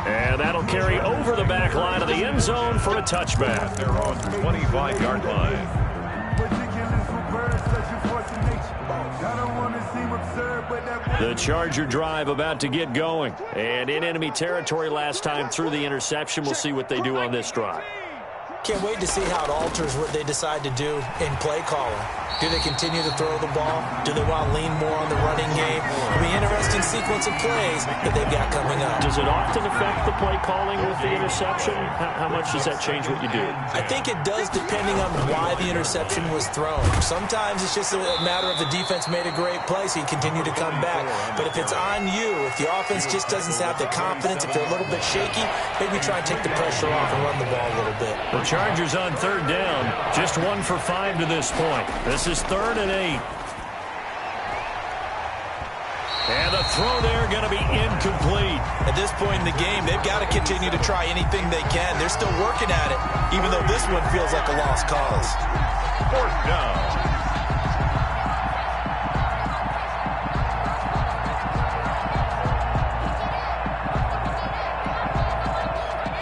And that'll carry over the back line of the end zone for a touchback. They're on the 25-yard line. The Charger drive about to get going. And in enemy territory last time through the interception. We'll see what they do on this drive. Can't wait to see how it alters what they decide to do in play calling. Do they continue to throw the ball? Do they want to lean more on the running game? It'll be an interesting sequence of plays that they've got coming up. Does it often affect the play calling with the interception? How much does that change what you do? I think it does depending on why the interception was thrown. Sometimes it's just a matter of the defense made a great play, so you continue to come back. But if it's on you, if the offense just doesn't have the confidence, if they're a little bit shaky, maybe try and take the pressure off and run the ball a little bit. The Chargers on third down, just 1 for 5 to this point. This is 3rd and 8. And the throw there going to be incomplete. At this point in the game, they've got to continue to try anything they can. They're still working at it, even though this one feels like a lost cause. 4th down.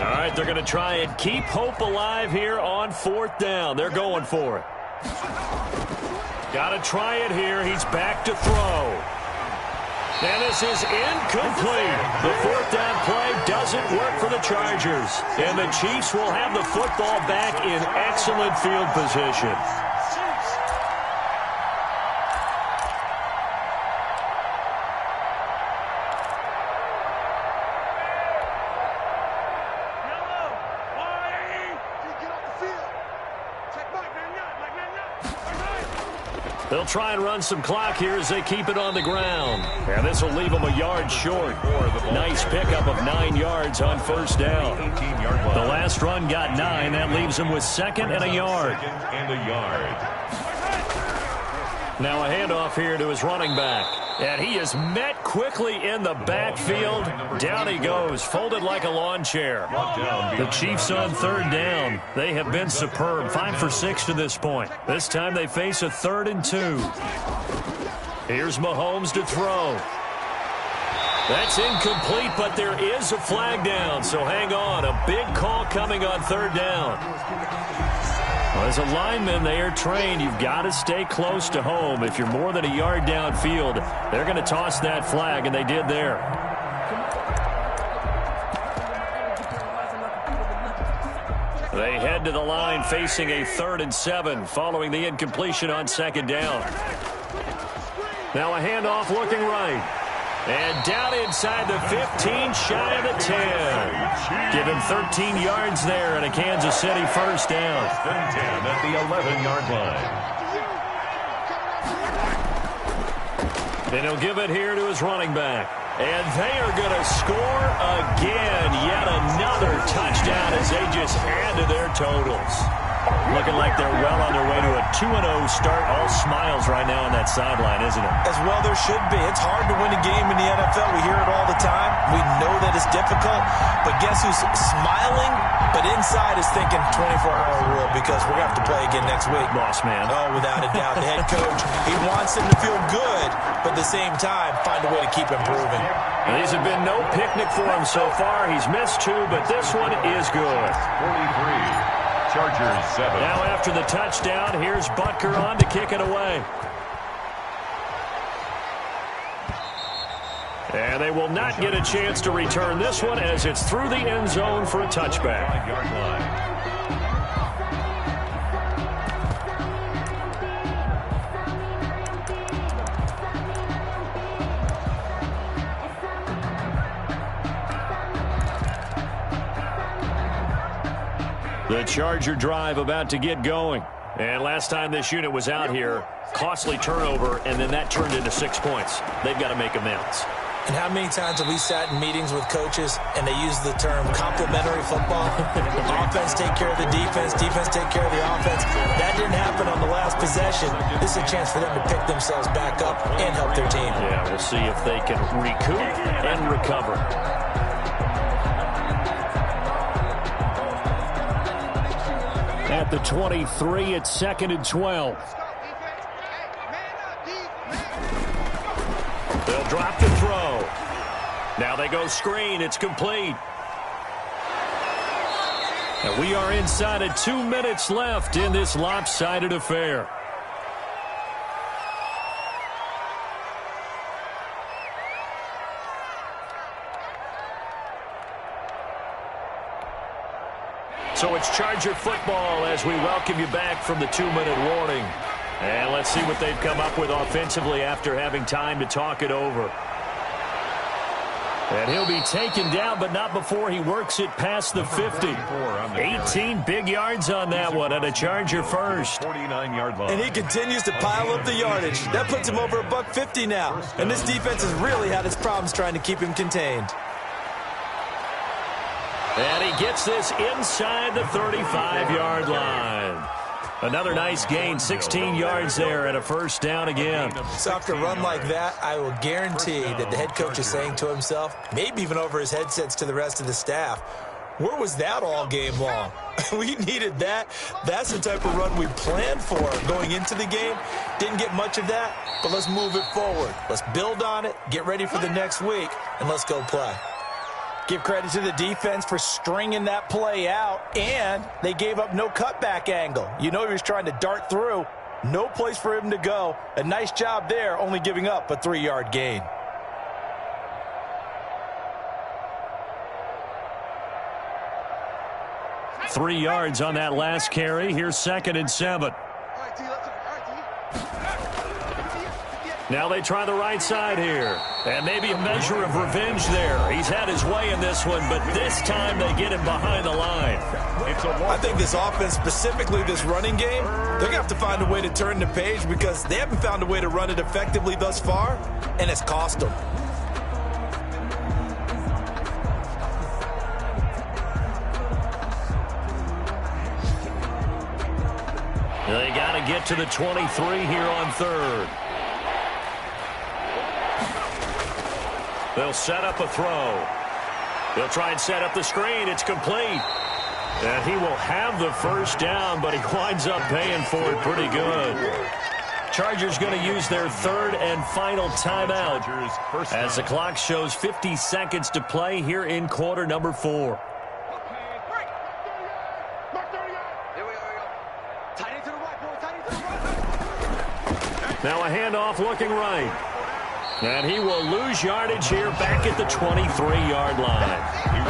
All right, they're going to try and keep hope alive here on 4th down. They're going for it. Got to try it here. He's back to throw. And this is incomplete. The 4th down play doesn't work for the Chargers. And the Chiefs will have the football back in excellent field position. They'll try and run some clock here as they keep it on the ground. And this will leave them a yard short. Nice pickup of 9 yards on 1st down. The last run got 9. That leaves them with 2nd and a yard. Now a handoff here to his running back. And he is met quickly in the backfield. Down he goes, folded like a lawn chair. The Chiefs on 3rd down. They have been superb, 5 for 6 to this point. This time they face a 3rd and 2. Here's Mahomes to throw. That's incomplete, but there is a flag down, so hang on. A big call coming on 3rd down. Well, as a lineman, they are trained. You've got to stay close to home. If you're more than a yard downfield, they're going to toss that flag, and they did there. They head to the line facing a 3rd and 7 following the incompletion on 2nd down. Now a handoff looking right. And down inside the 15, shy of the 10. Give him 13 yards there and a Kansas City 1st down. 10 at the 11-yard line. And he'll give it here to his running back. And they are going to score again. Yet another touchdown as they just add to their totals. Looking like they're well on their way to a 2-0 start. All smiles right now on that sideline, isn't it? As well there should be. It's hard to win a game in the NFL. We hear it all the time. We know that it's difficult. But guess who's smiling, but inside is thinking 24-hour rule because we're going to have to play again next week. Boss man. Oh, without a doubt. The head coach, he wants them to feel good, but at the same time, find a way to keep improving. And these have been no picnic for him so far. He's missed 2, but this one is good. 43. Chargers 7. Now after the touchdown, here's Butker on to kick it away. And they will not get a chance to return this one as it's through the end zone for a touchback. 5-yard line. The Charger drive about to get going. And last time this unit was out here, costly turnover, and then that turned into 6 points. They've got to make amends. And how many times have we sat in meetings with coaches and they use the term complementary football? Offense take care of the defense, defense take care of the offense. That didn't happen on the last possession. This is a chance for them to pick themselves back up and help their team. Yeah, we'll see if they can recoup and recover. At the 23, it's 2nd and 12. They'll drop the throw. Now they go screen. It's complete. And we are inside of 2 minutes left in this lopsided affair. So it's Charger football as we welcome you back from the 2-minute warning. And let's see what they've come up with offensively after having time to talk it over. And he'll be taken down, but not before he works it past the 50. 18 big yards on that one, and a Charger first. 49-yard line. And he continues to pile up the yardage. That puts him over $150 now. And this defense has really had its problems trying to keep him contained. And he gets this inside the 35-yard line. Another nice gain, 16 yards there and a first down again. So after a run like that, I will guarantee that the head coach is saying to himself, maybe even over his headsets to the rest of the staff, where was that all game long? We needed that. That's the type of run we planned for going into the game. Didn't get much of that, but let's move it forward. Let's build on it, get ready for the next week, and let's go play. Give credit to the defense for stringing that play out, and they gave up no cutback angle. You know he was trying to dart through. No place for him to go. A nice job there, only giving up a 3-yard gain. Three yards on that last carry. Here's 2nd and 7. Now they try the right side here. And maybe a measure of revenge there. He's had his way in this one, but this time they get him behind the line. I think this offense, specifically this running game, they're going to have to find a way to turn the page because they haven't found a way to run it effectively thus far, and it's cost them. They got to get to the 23 here on 3rd. They'll set up a throw. They'll try and set up the screen. It's complete. And he will have the first down, but he winds up paying for it pretty good. Chargers going to use their 3rd and final timeout as the clock shows 50 seconds to play here in quarter number 4. Now a handoff looking right. And he will lose yardage here back at the 23-yard line.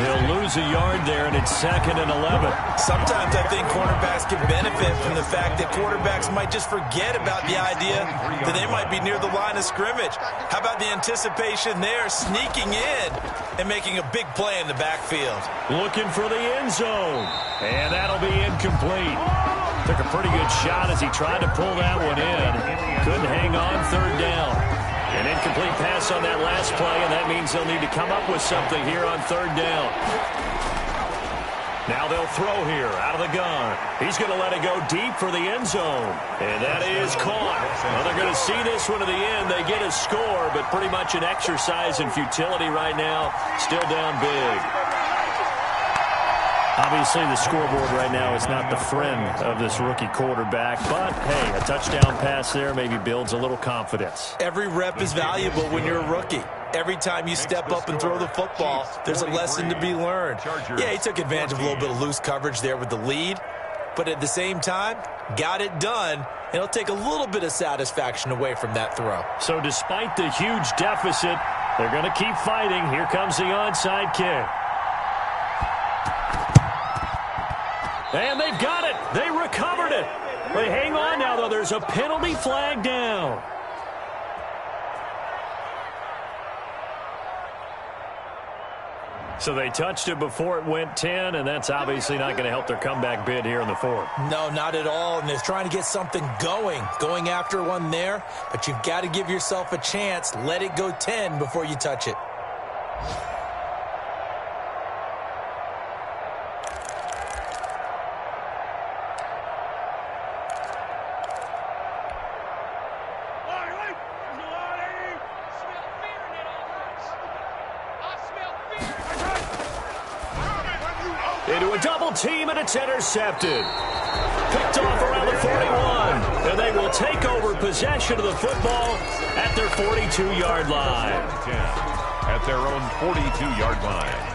He'll lose a yard there, and it's 2nd and 11. Sometimes I think cornerbacks can benefit from the fact that quarterbacks might just forget about the idea that they might be near the line of scrimmage. How about the anticipation there, sneaking in and making a big play in the backfield? Looking for the end zone, and that'll be incomplete. Took a pretty good shot as he tried to pull that one in. Couldn't hang on, 3rd down. An incomplete pass on that last play, and that means they'll need to come up with something here on 3rd down. Now they'll throw here out of the gun. He's going to let it go deep for the end zone. And that is caught. Well, they're going to see this one to the end. They get a score, but pretty much an exercise in futility right now. Still down big. Obviously, the scoreboard right now is not the friend of this rookie quarterback. But, hey, a touchdown pass there maybe builds a little confidence. Every rep is valuable when you're a rookie. Every time you step up and throw the football, there's a lesson to be learned. Yeah, he took advantage of a little bit of loose coverage there with the lead. But at the same time, got it done. And it'll take a little bit of satisfaction away from that throw. So despite the huge deficit, they're going to keep fighting. Here comes the onside kick. And they've got it. They recovered it. They hang on now, though. There's a penalty flag down. So they touched it before it went 10, and that's obviously not going to help their comeback bid here in the 4th. No, not at all. And they're trying to get something going after one there. But you've got to give yourself a chance. Let it go 10 before you touch it. Into a double team, and it's intercepted. Picked off around the 41. And they will take over possession of the football at their 42-yard line. 10 at their own 42-yard line.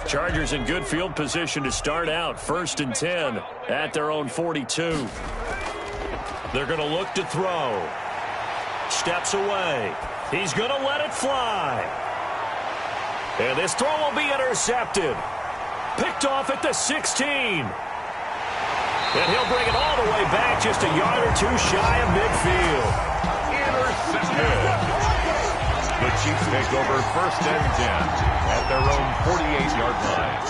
Chargers in good field position to start out. 1st and 10 at their own 42. They're going to look to throw. Steps away. He's going to let it fly. And this throw will be intercepted. Picked off at the 16. And he'll bring it all the way back just a yard or two shy of midfield. Intercepted. The Chiefs take over 1st and 10 at their own 48-yard line.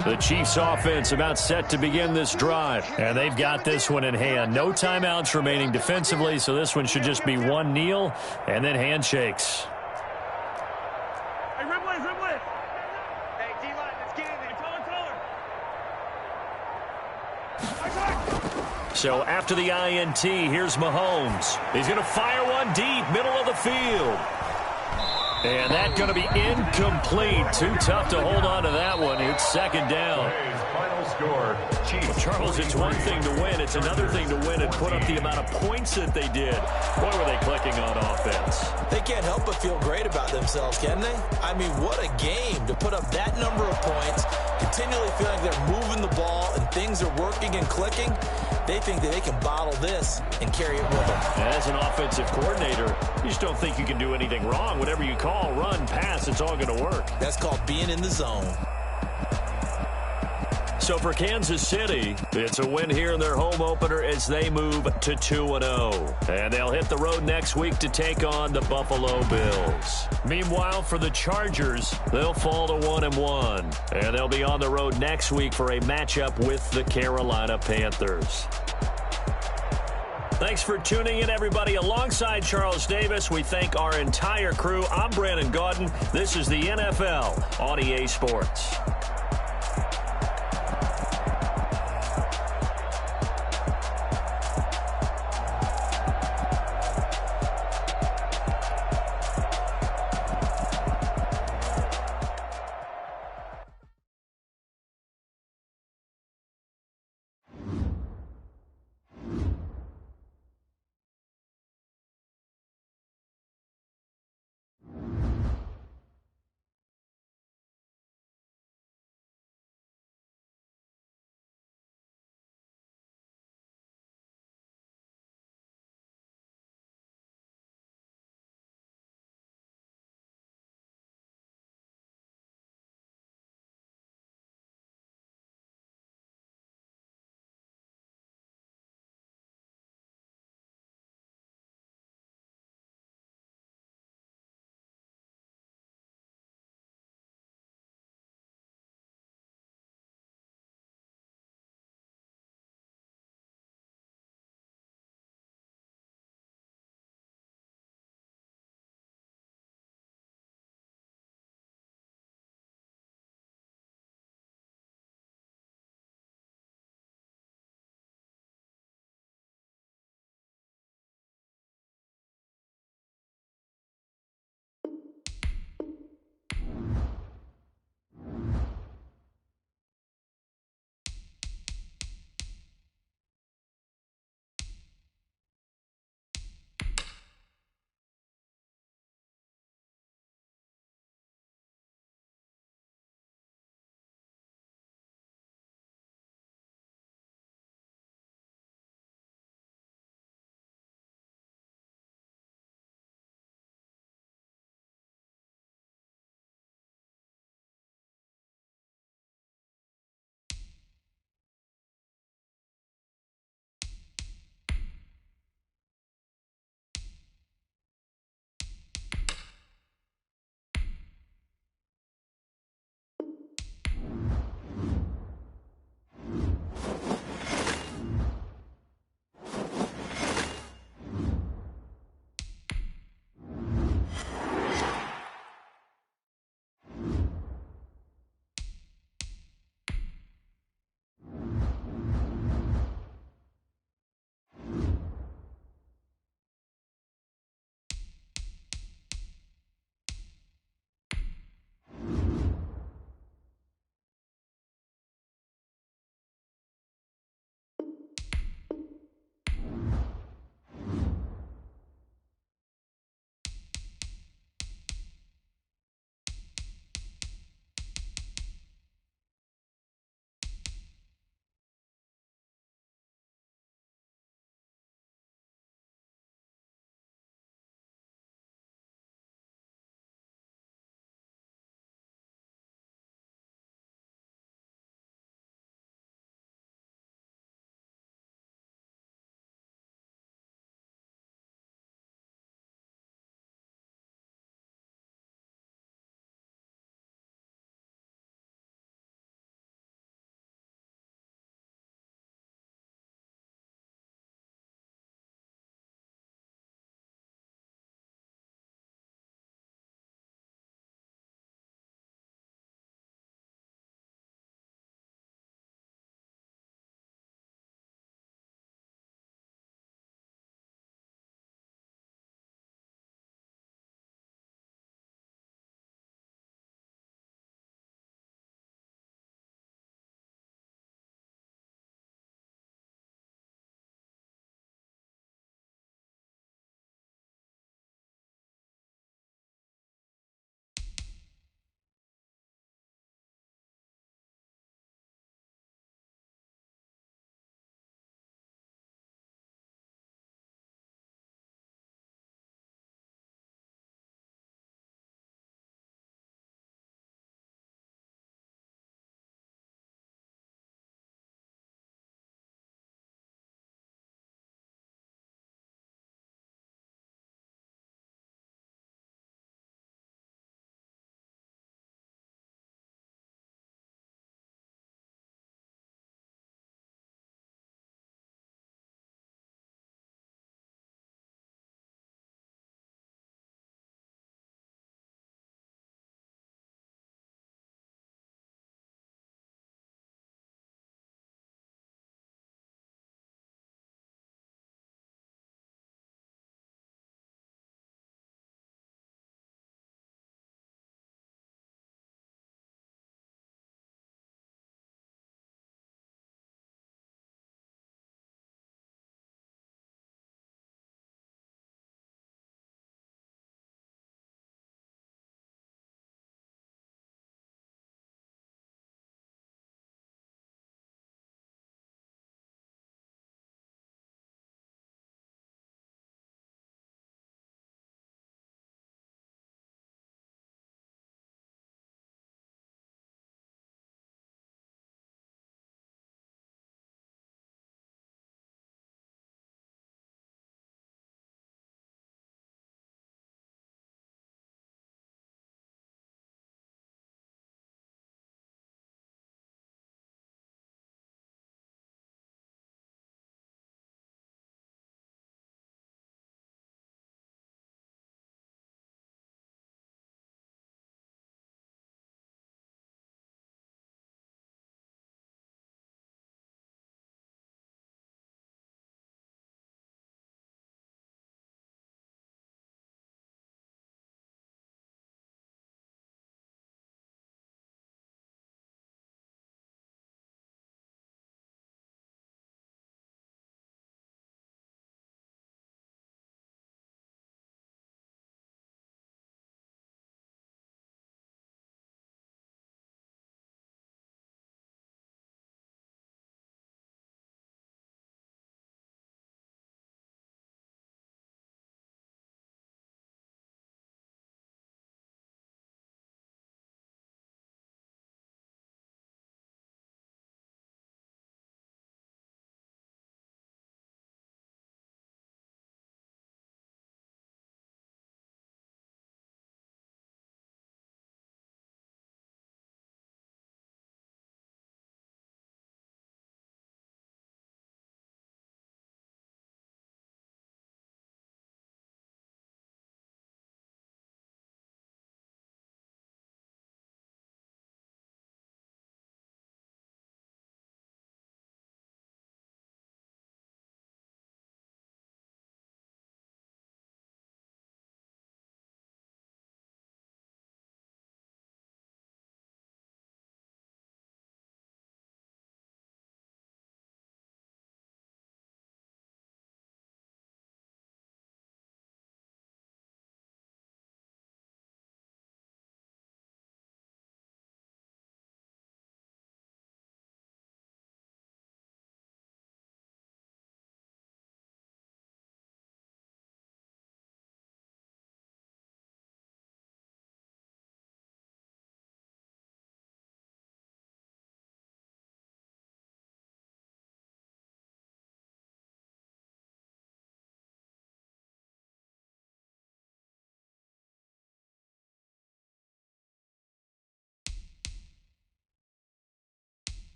The Chiefs offense about set to begin this drive. And they've got this one in hand. No timeouts remaining defensively, so this one should just be one kneel and then handshakes. Hey, Rimley. Hey, D-line, let's get in there. Taller. So after the INT, here's Mahomes. He's going to fire one deep, middle of the field. And that's going to be incomplete. Too tough to hold on to that one. It's 2nd down. Final score, Chiefs. Charles, it's one thing to win. It's another thing to win and put up the amount of points that they did. Boy, were they clicking on offense. They can't help but feel great about themselves, can they? I mean, what a game to put up that number of points, continually feeling like they're moving the ball and things are working and clicking. They think that they can bottle this and carry it with them. As an offensive coordinator, you just don't think you can do anything wrong. Whatever you call, run, pass, it's all going to work. That's called being in the zone. So for Kansas City, it's a win here in their home opener as they move to 2-0. And they'll hit the road next week to take on the Buffalo Bills. Meanwhile, for the Chargers, they'll fall to 1-1. And they'll be on the road next week for a matchup with the Carolina Panthers. Thanks for tuning in, everybody. Alongside Charles Davis, we thank our entire crew. I'm Brandon Gaudin. This is the NFL on EA Sports.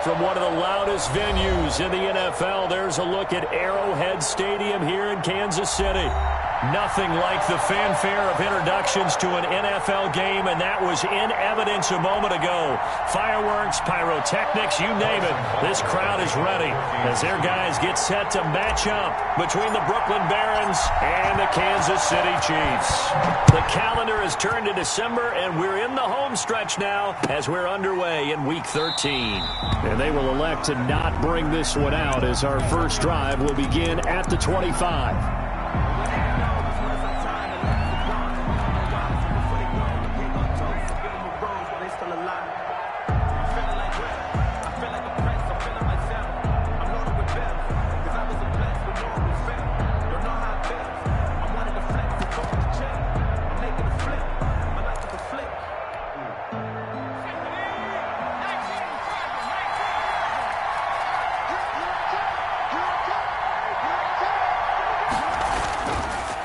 from one of the loudest venues in the NFL. There's a look at Arrowhead Stadium here in Kansas City. Nothing like the fanfare of introductions to an NFL game, and that was in evidence a moment ago. Fireworks, pyrotechnics, you name it. This crowd is ready as their guys get set to match up between the Brooklyn Barons and the Kansas City Chiefs. The calendar has turned to December, and we're in the home stretch now as we're underway in Week 13. And they will elect to not bring this one out as our first drive will begin at the 25.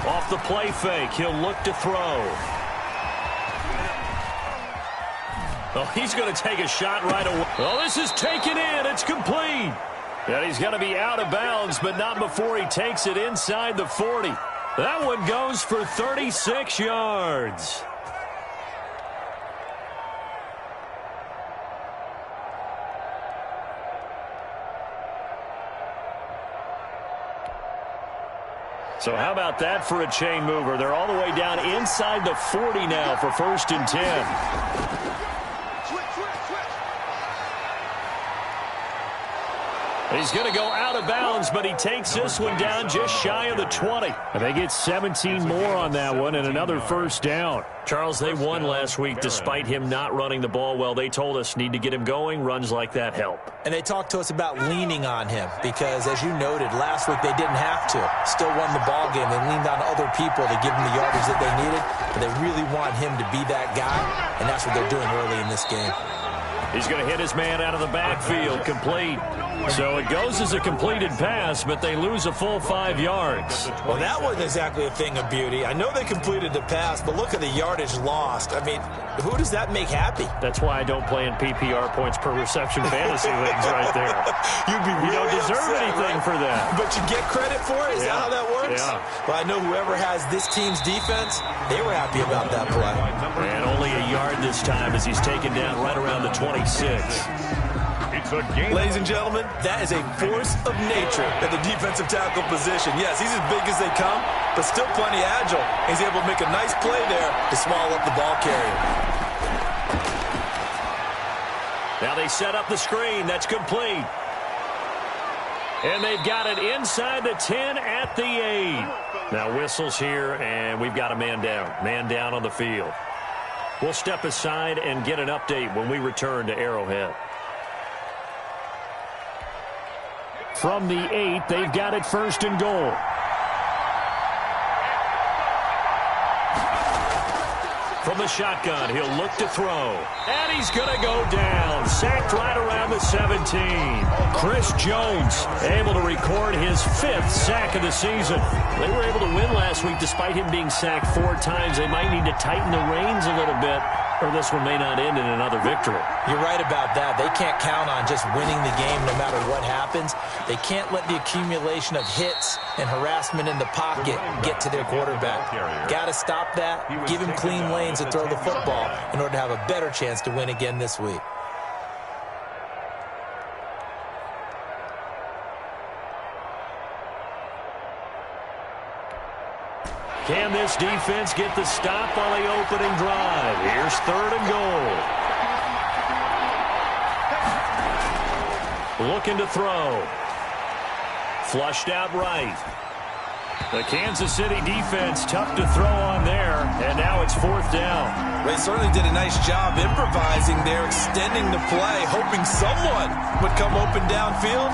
Off the play fake, he'll look to throw. Oh, he's going to take a shot right away. Oh, this is taken in. It's complete. And he's going to be out of bounds, but not before he takes it inside the 40. That one goes for 36 yards. So how about that for a chain mover? They're all the way down inside the 40 now for 1st and 10. He's going to go out of bounds, but he takes this one down just shy of the 20. And they get 17 more on that one and another first down. Charles, they won last week despite him not running the ball well. They told us need to get him going. Runs like that help. And they talked to us about leaning on him because, as you noted, last week they didn't have to. Still won the ball game. They leaned on other people to give him the yardage that they needed. But they really want him to be that guy, and that's what they're doing early in this game. He's going to hit his man out of the backfield, complete. So it goes as a completed pass, but they lose a full 5 yards. Well, that wasn't exactly a thing of beauty. I know they completed the pass, but look at the yardage lost. I mean, who does that make happy? That's why I don't play in PPR points per reception fantasy leagues right there. You'd be really You don't deserve upset, anything right? for that. But you get credit for it? Is that how that works? Yeah. Well, I know whoever has this team's defense, they were happy about that play. And only a yard this time as he's taken down right around the 26. Ladies and gentlemen, that is a force of nature at the defensive tackle position. Yes, he's as big as they come, but still plenty agile. He's able to make a nice play there to swallow up the ball carrier. Now they set up the screen. That's complete. And they've got it inside the 10 at the 8. Now whistles here, and we've got a man down. Man down on the field. We'll step aside and get an update when we return to Arrowhead. From the 8, they've got it 1st and goal. From the shotgun, he'll look to throw. And he's going to go down. Sacked right around the 17. Chris Jones able to record his 5th sack of the season. They were able to win last week despite him being sacked 4 times. They might need to tighten the reins a little bit, or this one may not end in another victory. You're right about that. They can't count on just winning the game no matter what happens. They can't let the accumulation of hits and harassment in the pocket get to their quarterback. Got to stop that, give him clean lanes to throw the football in order to have a better chance to win again this week. Can this defense get the stop on the opening drive? Here's 3rd and goal. Looking to throw. Flushed out right. The Kansas City defense tough to throw on there, and now it's 4th down. They certainly did a nice job improvising there, extending the play, hoping someone would come open downfield,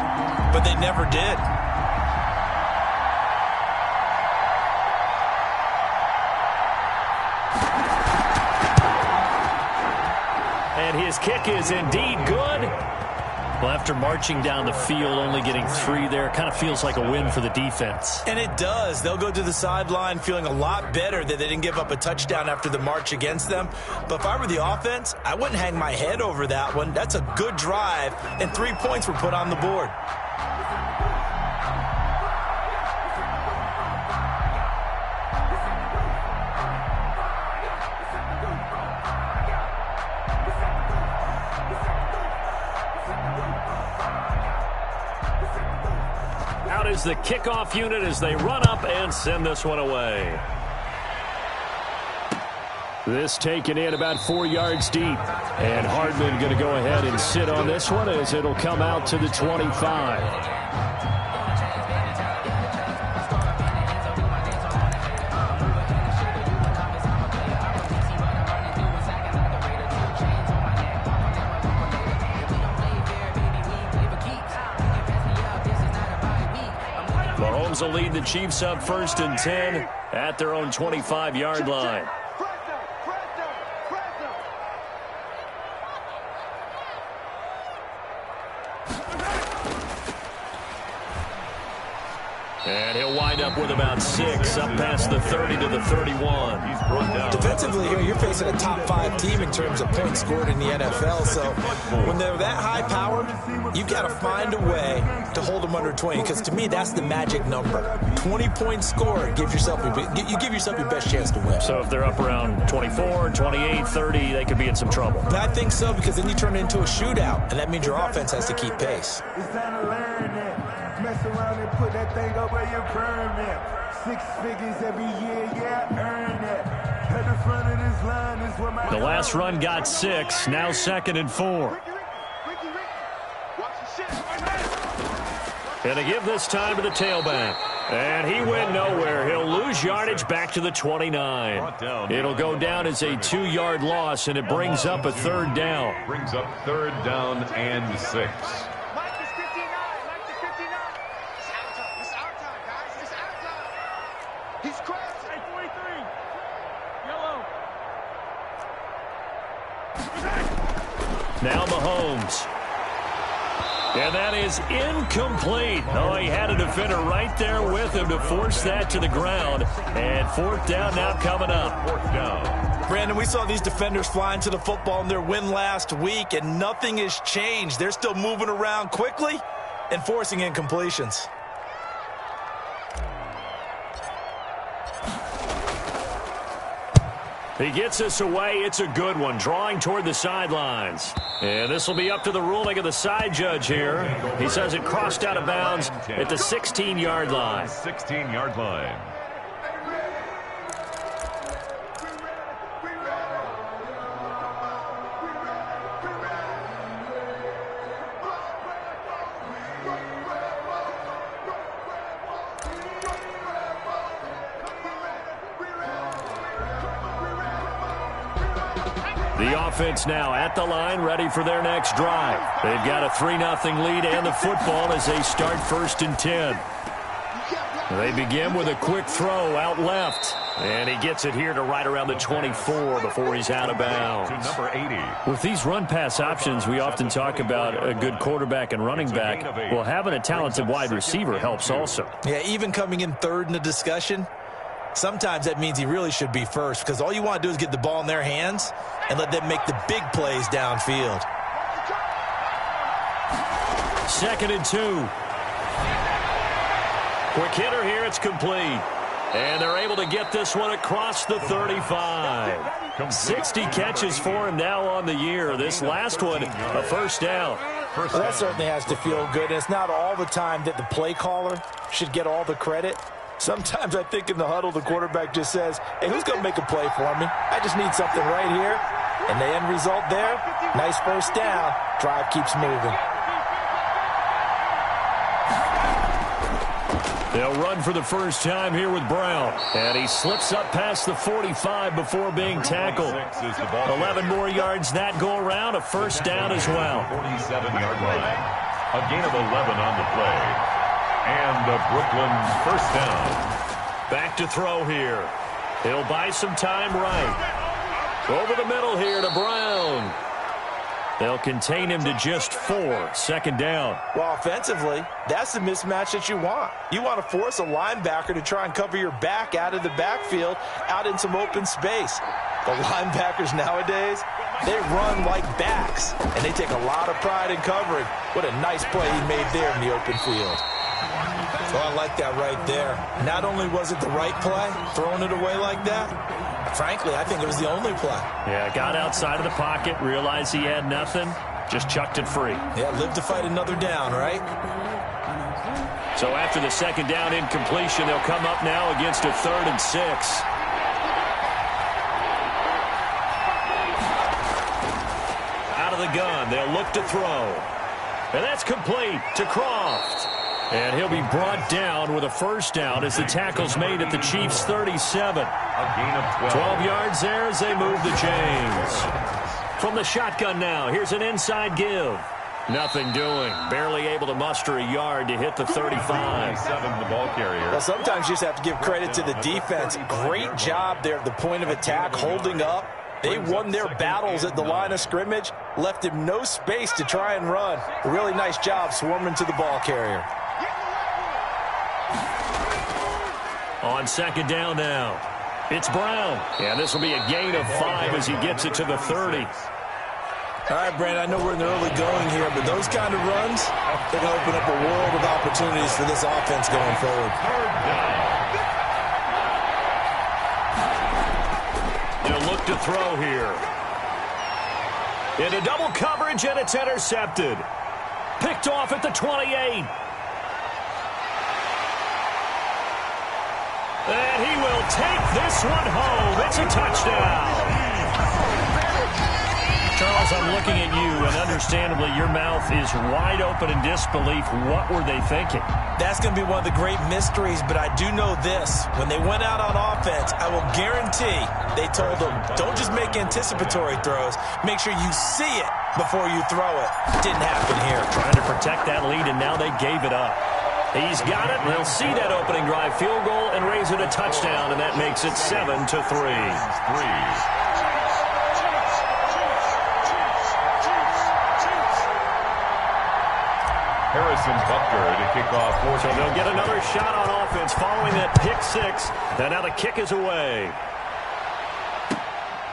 but they never did. And his kick is indeed good. Well, after marching down the field, only getting 3 there, kind of feels like a win for the defense. And it does. They'll go to the sideline feeling a lot better that they didn't give up a touchdown after the march against them. But if I were the offense, I wouldn't hang my head over that one. That's a good drive, and 3 points were put on the board. Out is the kickoff unit as they run up and send this one away. This taken in about 4 yards deep. And Hardman going to go ahead and sit on this one as it'll come out to the 25. Mahomes will lead the Chiefs up 1st and 10 at their own 25-yard line. And he'll wind up with about 6 up past the 30 to the 31. He's brought down. Defensively here, you're facing a top 5 team in terms of points scored in the NFL. So when they're that high powered, you've got to find a way to hold them under 20. Because to me, that's the magic number. 20 points scored gives yourself you give yourself your best chance to win. So if they're up around 24, 28, 30, they could be in some trouble. I think so, because then you turn it into a shootout, and that means your offense has to keep pace. It's time to learn that. Mess around and put that thing up where you burn that. 6 figures every year, yeah, earn that. At the front of this line is where my... The last run got 6, now 2nd and 4. And they give this time to the tailback. And he went nowhere. He'll lose yardage back to the 29. It'll go down as a 2-yard loss, and it brings up a 3rd down. Brings up 3rd down and 6. Now Mahomes. And that is incomplete. Oh, he had a defender right there with him to force that to the ground. And 4th down now coming up. 4th down. Brandon, we saw these defenders flying to the football in their win last week, and nothing has changed. They're still moving around quickly and forcing incompletions. He gets us away. It's a good one. Drawing toward the sidelines. And this will be up to the ruling of the side judge here. He says it crossed out of bounds at the 16-yard line. 16-yard line. The offense now at the line, ready for their next drive. They've got a 3-0 lead and the football as they start 1st and 10. They begin with a quick throw out left. And he gets it here to right around the 24 before he's out of bounds. To number 80. With these run-pass options, we often talk about a good quarterback and running back. Well, having a talented wide receiver helps also. Yeah, even coming in 3rd in the discussion, sometimes that means he really should be first, because all you want to do is get the ball in their hands and let them make the big plays downfield. 2nd and 2. Quick hitter here. It's complete. And they're able to get this one across the 35. 60 catches for him now on the year. This last one, a 1st down. Well, that certainly has to feel good. And it's not all the time that the play caller should get all the credit. Sometimes I think in the huddle, the quarterback just says, hey, who's going to make a play for me? I just need something right here. And the end result there, nice 1st down. Drive keeps moving. They'll run for the first time here with Brown. And he slips up past the 45 before being tackled. 11 more yards that go around, a 1st down as well. 47-yard line. A gain of 11 on the play. And the Brooklyn 1st down. Back to throw here. He'll buy some time right. Over the middle here to Brown. They'll contain him to just 4. Second down. Well, offensively, that's the mismatch that you want. You want to force a linebacker to try and cover your back out of the backfield, out in some open space. The linebackers nowadays, they run like backs, and they take a lot of pride in covering. What a nice play he made there in the open field. So I like that right there. Not only was it the right play, throwing it away like that, frankly, I think it was the only play. Yeah, got outside of the pocket, realized he had nothing, just chucked it free. Yeah, live to fight another down, right? So after the second down incompletion, they'll come up now against a 3rd and 6. Out of the gun, they'll look to throw. And that's complete to Croft. And he'll be brought down with a first down as the tackle's made at the Chiefs' 37. A gain of 12 yards there as they move the chains. From the shotgun now, here's an inside give. Nothing doing. Barely able to muster a yard to hit the 35. 7, the ball carrier. Well, sometimes you just have to give credit to the defense. Great job there at the point of attack, holding up. They won their battles at the line of scrimmage, left him no space to try and run. A really nice job swarming to the ball carrier. On second down now, it's Brown. And this will be a gain of 5 as he gets it to the 30. All right, Brandon, I know we're in the early going here, but those kind of runs, they're going to open up a world of opportunities for this offense going forward. They'll look to throw here. Into double coverage, and it's intercepted. Picked off at the 28. And he will take this one home. It's a touchdown. Charles, I'm looking at you, and understandably, your mouth is wide open in disbelief. What were they thinking? That's going to be one of the great mysteries, but I do know this. When they went out on offense, I will guarantee they told them, don't just make anticipatory throws. Make sure you see it before you throw it. Didn't happen here. Trying to protect that lead, and now they gave it up. He's got it, and they'll see that opening drive field goal and raise it a touchdown, and that makes it 7-3. Harrison Butker to kick off. So they'll get another shot on offense following that pick 6. And now the kick is away.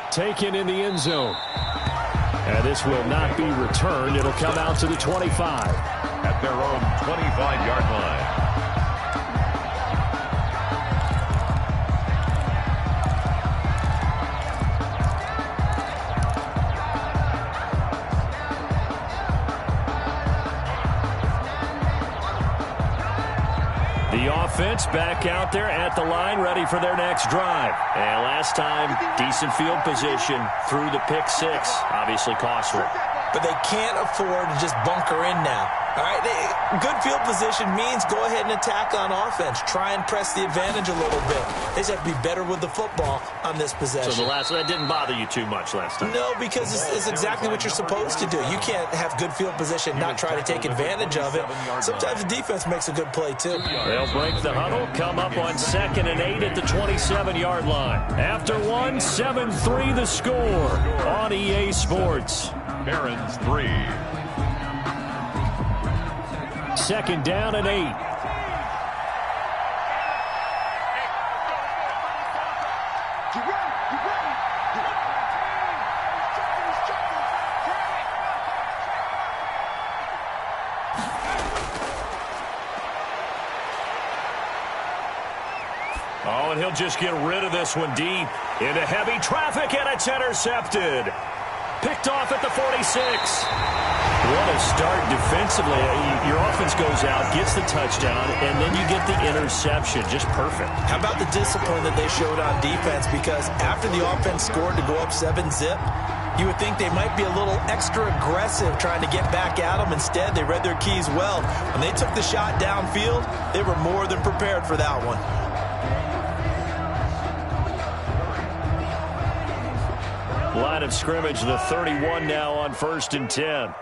Taken in the end zone. And this will not be returned. It'll come out to the 25. At their own 25-yard line. The offense back out there at the line, ready for their next drive. And last time, decent field position through the pick 6. Obviously costly. But they can't afford to just bunker in now. All right, good field position means go ahead and attack on offense. Try and press the advantage a little bit. They just have to be better with the football on this possession. So that didn't bother you too much last time? No, because it's exactly what you're supposed to do. You can't have good field position, not try to take advantage of it. Sometimes the defense makes a good play, too. They'll break the huddle, come up on 2nd and 8 at the 27-yard line. After 1, 7-3 the score on EA Sports. Barons 3. 2nd down and 8. Oh, and he'll just get rid of this one deep into heavy traffic, and it's intercepted. Picked off at the 46. What a start defensively. Your offense goes out, gets the touchdown, and then you get the interception. Just perfect. How about the discipline that they showed on defense? Because after the offense scored to go up 7-zip, you would think they might be a little extra aggressive trying to get back at them. Instead, they read their keys well. When they took the shot downfield, they were more than prepared for that one. Line of scrimmage, the 31 now on 1st and 10.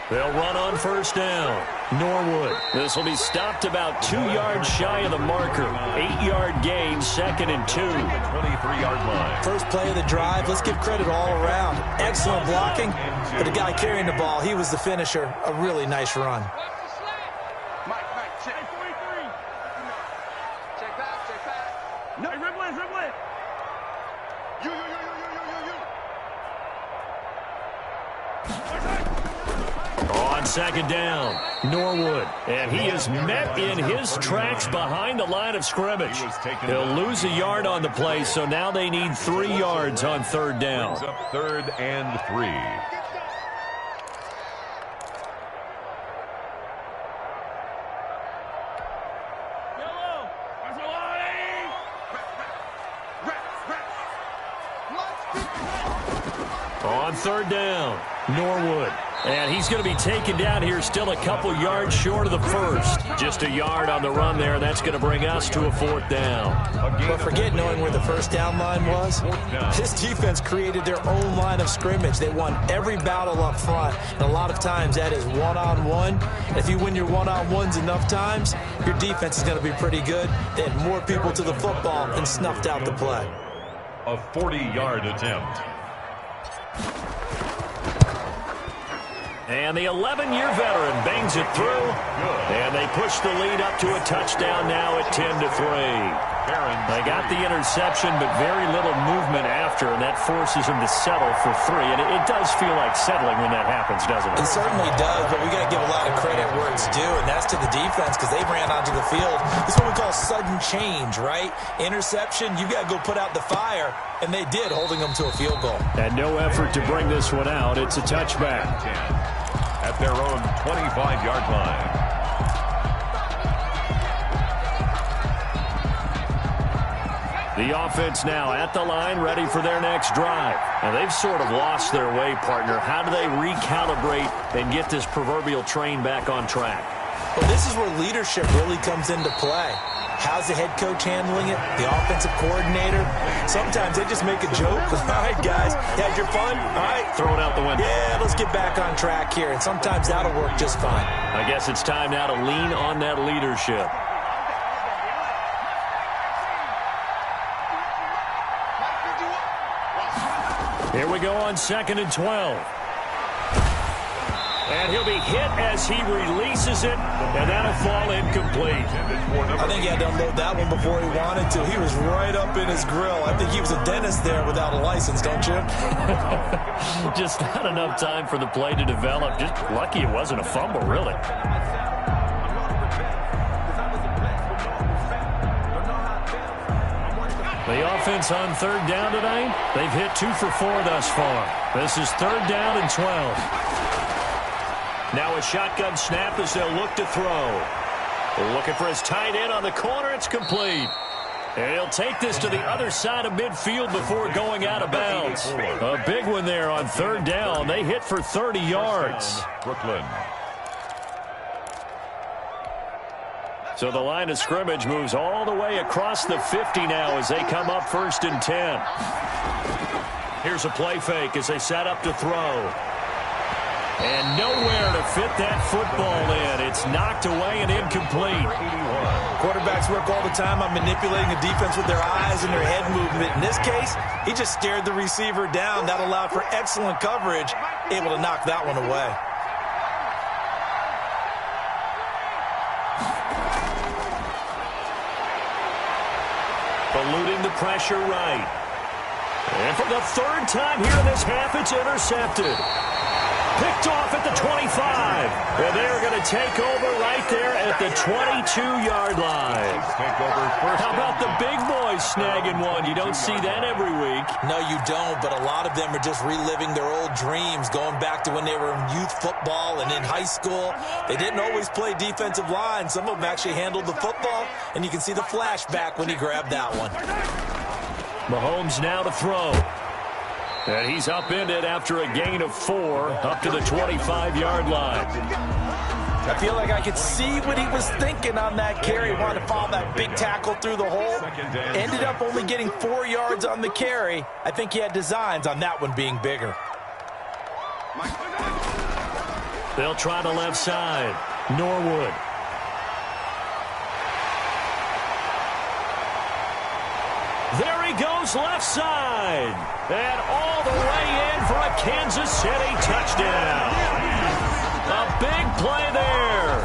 They'll run on first down. Norwood. This will be stopped about 2 yards shy of the marker. 8-yard gain, 2nd and 2. 23-yard line. First play of the drive, let's give credit all around. Excellent blocking, but the guy carrying the ball, he was the finisher. A really nice run. Check 43. Check back. No, Ribley. You. On second down, Norwood. And he is met in his tracks behind the line of scrimmage. He'll lose a yard on the play, so now they need 3 yards on third down. Brings up 3rd and 3. On third down, Norwood. And he's going to be taken down here still a couple yards short of the first. Just a yard on the run there. That's going to bring us to a 4th down. But forget knowing where the first down line was. This defense created their own line of scrimmage. They won every battle up front. And a lot of times that is one-on-one. If you win your one-on-ones enough times, your defense is going to be pretty good. They had more people to the football and snuffed out the play. A 40-yard attempt. And the 11-year veteran bangs it through. And they push the lead up to a touchdown now at 10-3. They got the interception, but very little movement after, and that forces them to settle for 3. And it does feel like settling when that happens, doesn't it? It certainly does, but we got to give a lot of credit where it's due, and that's to the defense because they ran onto the field. This is what we call sudden change, right? Interception, you got to go put out the fire, and they did, holding them to a field goal. And no effort to bring this one out. It's a touchback. At their own 25-yard line. The offense now at the line, ready for their next drive. And they've sort of lost their way, partner. How do they recalibrate and get this proverbial train back on track? Well, this is where leadership really comes into play. How's the head coach handling it? The offensive coordinator? Sometimes they just make a joke. All right, guys, you had your fun? All right. Throw it out the window. Yeah, let's get back on track here. And sometimes that'll work just fine. I guess it's time now to lean on that leadership. Here we go on 2nd and 12. And he'll be hit as he releases it, and that'll fall incomplete. I think he had to unload that one before he wanted to. He was right up in his grill. I think he was a dentist there without a license, don't you? Just not enough time for the play to develop. Just lucky it wasn't a fumble, really. The offense on third down tonight, they've hit 2 for 4 thus far. This is 3rd down and 12. Now a shotgun snap as they'll look to throw. Looking for his tight end on the corner. It's complete. And he'll take this to the other side of midfield before going out of bounds. A big one there on 3rd down. They hit for 30 yards. Brooklyn. So the line of scrimmage moves all the way across the 50 now as they come up 1st and 10. Here's a play fake as they set up to throw. And nowhere to fit that football in. It's knocked away and incomplete. Quarterbacks work all the time on manipulating the defense with their eyes and their head movement. In this case, he just stared the receiver down. That allowed for excellent coverage, able to knock that one away. Eluding the pressure right. And for the 3rd time here in this half, it's intercepted. Picked off at the 25. And they're going to take over right there at the 22-yard line. How about the big boys snagging one? You don't see that every week. No, you don't, but a lot of them are just reliving their old dreams, going back to when they were in youth football and in high school. They didn't always play defensive line. Some of them actually handled the football, and you can see the flashback when he grabbed that one. Mahomes now to throw. And he's upended after a gain of 4 up to the 25-yard line. I feel like I could see what he was thinking on that carry. Wanted to follow that big tackle through the hole. Ended up only getting 4 yards on the carry. I think he had designs on that one being bigger. They'll try the left side. Norwood. There he goes left side. And all the way in for a Kansas City touchdown. A big play there.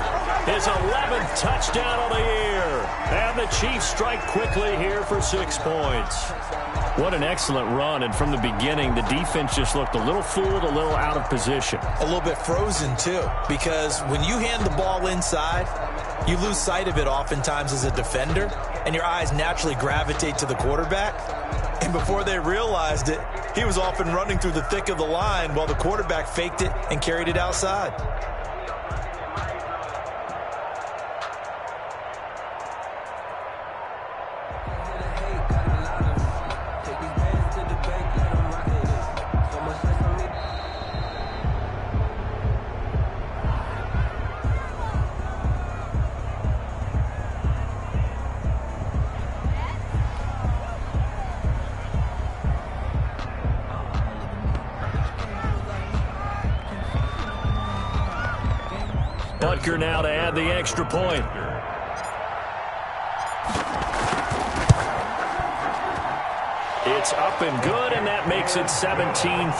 His 11th touchdown of the year. And the Chiefs strike quickly here for 6 points. What an excellent run, and from the beginning, the defense just looked a little fooled, a little out of position. A little bit frozen, too, because when you hand the ball inside, you lose sight of it oftentimes as a defender, and your eyes naturally gravitate to the quarterback. And before they realized it, he was off and running through the thick of the line while the quarterback faked it and carried it outside. Butker now to add the extra point. It's up and good, and that makes it 17-3.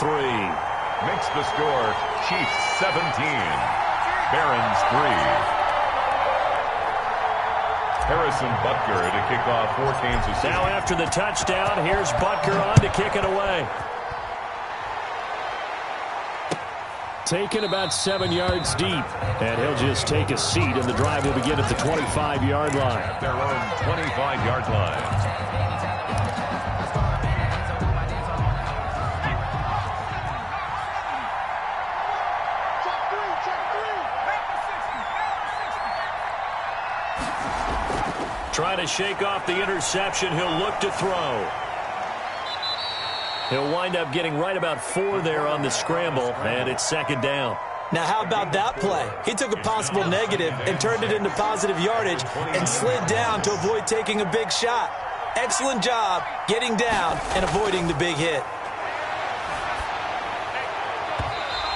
Makes the score Chiefs 17, Barons 3. Harrison Butker to kick off for Kansas City. Now after the touchdown, here's Butker on to kick it away. Taken about 7 yards deep, and he'll just take a seat, and the drive will begin at the 25-yard line. At their own 25-yard line. Trying to shake off the interception. He'll look to throw. He'll wind up getting right about 4 there on the scramble, and it's second down. Now, how about that play? He took a possible negative and turned it into positive yardage and slid down to avoid taking a big shot. Excellent job getting down and avoiding the big hit.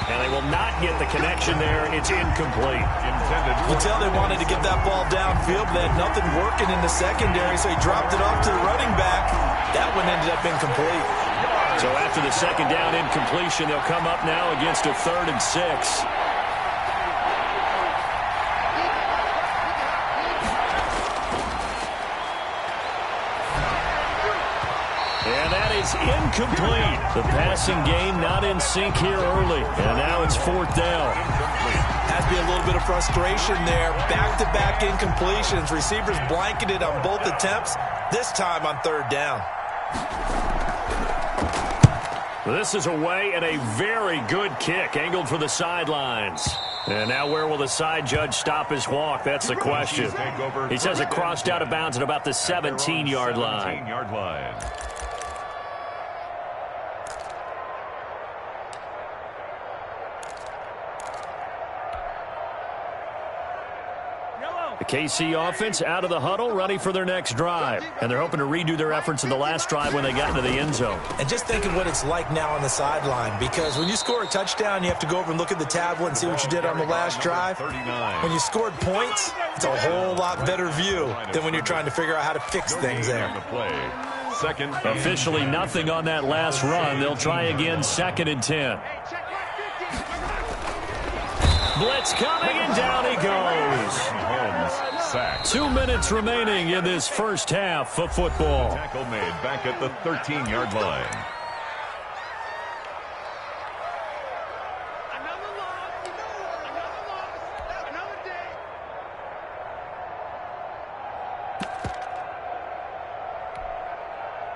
And they will not get the connection there. It's incomplete. You can tell they wanted to get that ball downfield, but they had nothing working in the secondary, so he dropped it off to the running back. That one ended up incomplete. So after the second down incompletion, they'll come up now against a 3rd and 6. And that is incomplete. The passing game not in sync here early. And now it's 4th down. Has to be a little bit of frustration there. Back-to-back incompletions. Receivers blanketed on both attempts, this time on 3rd down. This is away and a very good kick, angled for the sidelines. And now where will the side judge stop his walk? That's the question. He says it crossed out of bounds at about the 17-yard line. The KC offense out of the huddle, ready for their next drive. And they're hoping to redo their efforts in the last drive when they got into the end zone. And just think of what it's like now on the sideline, because when you score a touchdown, you have to go over and look at the tablet and see what you did on the last drive. When you scored points, it's a whole lot better view than when you're trying to figure out how to fix things there. Officially nothing on that last run. They'll try again, 2nd and 10. Blitz coming, and down he goes. 2 minutes remaining in this first half of football. Tackle made back at the 13-yard line.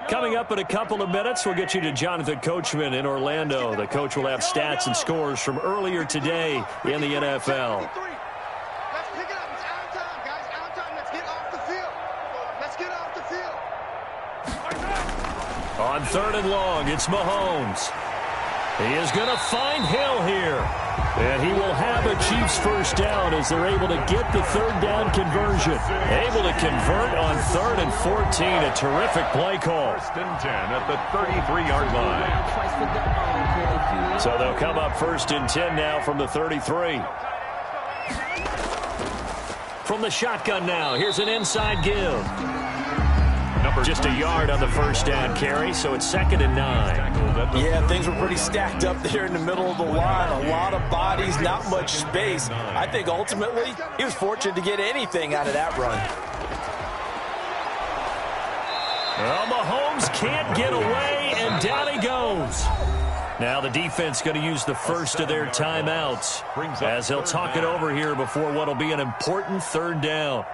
Coming up in a couple of minutes, we'll get you to Jonathan Coachman in Orlando. The coach will have stats and scores from earlier today in the NFL. Let's pick it up. It's out of time, guys. Out of time. Let's get off the field. Let's get off the field. On 3rd and long, it's Mahomes. He is going to find Hill here. And he will have a Chiefs first down as they're able to get the third down conversion. Able to convert on 3rd and 14. A terrific play call. 1st and 10 at the 33-yard line. So they'll come up 1st and 10 now from the 33. From the shotgun now, here's an inside give. Just a yard on the first down carry, so it's 2nd and 9. Yeah, things were pretty stacked up there in the middle of the line. A lot of bodies, not much space. I think ultimately he was fortunate to get anything out of that run. Well, Mahomes can't get away, and down he goes. Now the defense going to use the first of their timeouts as they'll talk it over here before what will be an important 3rd down.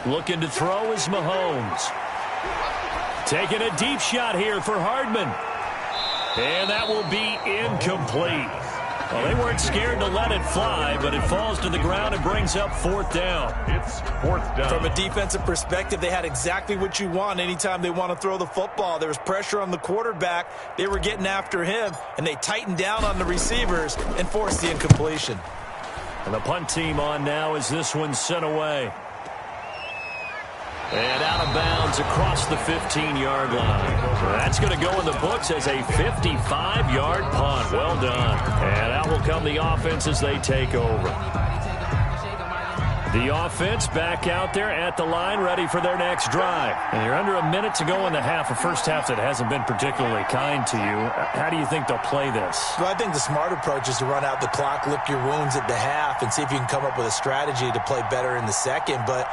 Looking to throw is Mahomes. Taking a deep shot here for Hardman. And that will be incomplete. Well, they weren't scared to let it fly, but it falls to the ground and brings up 4th down. It's 4th down. From a defensive perspective, they had exactly what you want anytime they want to throw the football. There was pressure on the quarterback. They were getting after him, and they tightened down on the receivers and forced the incompletion. And the punt team on now as this one's sent away. And out of bounds across the 15-yard line. That's going to go in the books as a 55-yard punt. Well done. And out will come the offense as they take over. The offense back out there at the line, ready for their next drive. And you're under a minute to go in the half, a first half that hasn't been particularly kind to you. How do you think they'll play this? Well, I think the smart approach is to run out the clock, lick your wounds at the half, and see if you can come up with a strategy to play better in the second. But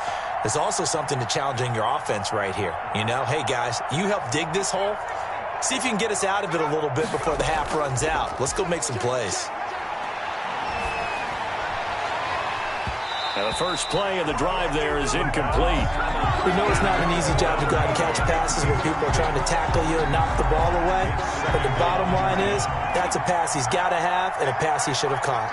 there's also something to challenging your offense right here. You know, hey, guys, you help dig this hole. See if you can get us out of it a little bit before the half runs out. Let's go make some plays. Now the first play of the drive there is incomplete. We know it's not an easy job to go out and catch passes when people are trying to tackle you and knock the ball away. But the bottom line is, that's a pass he's got to have and a pass he should have caught.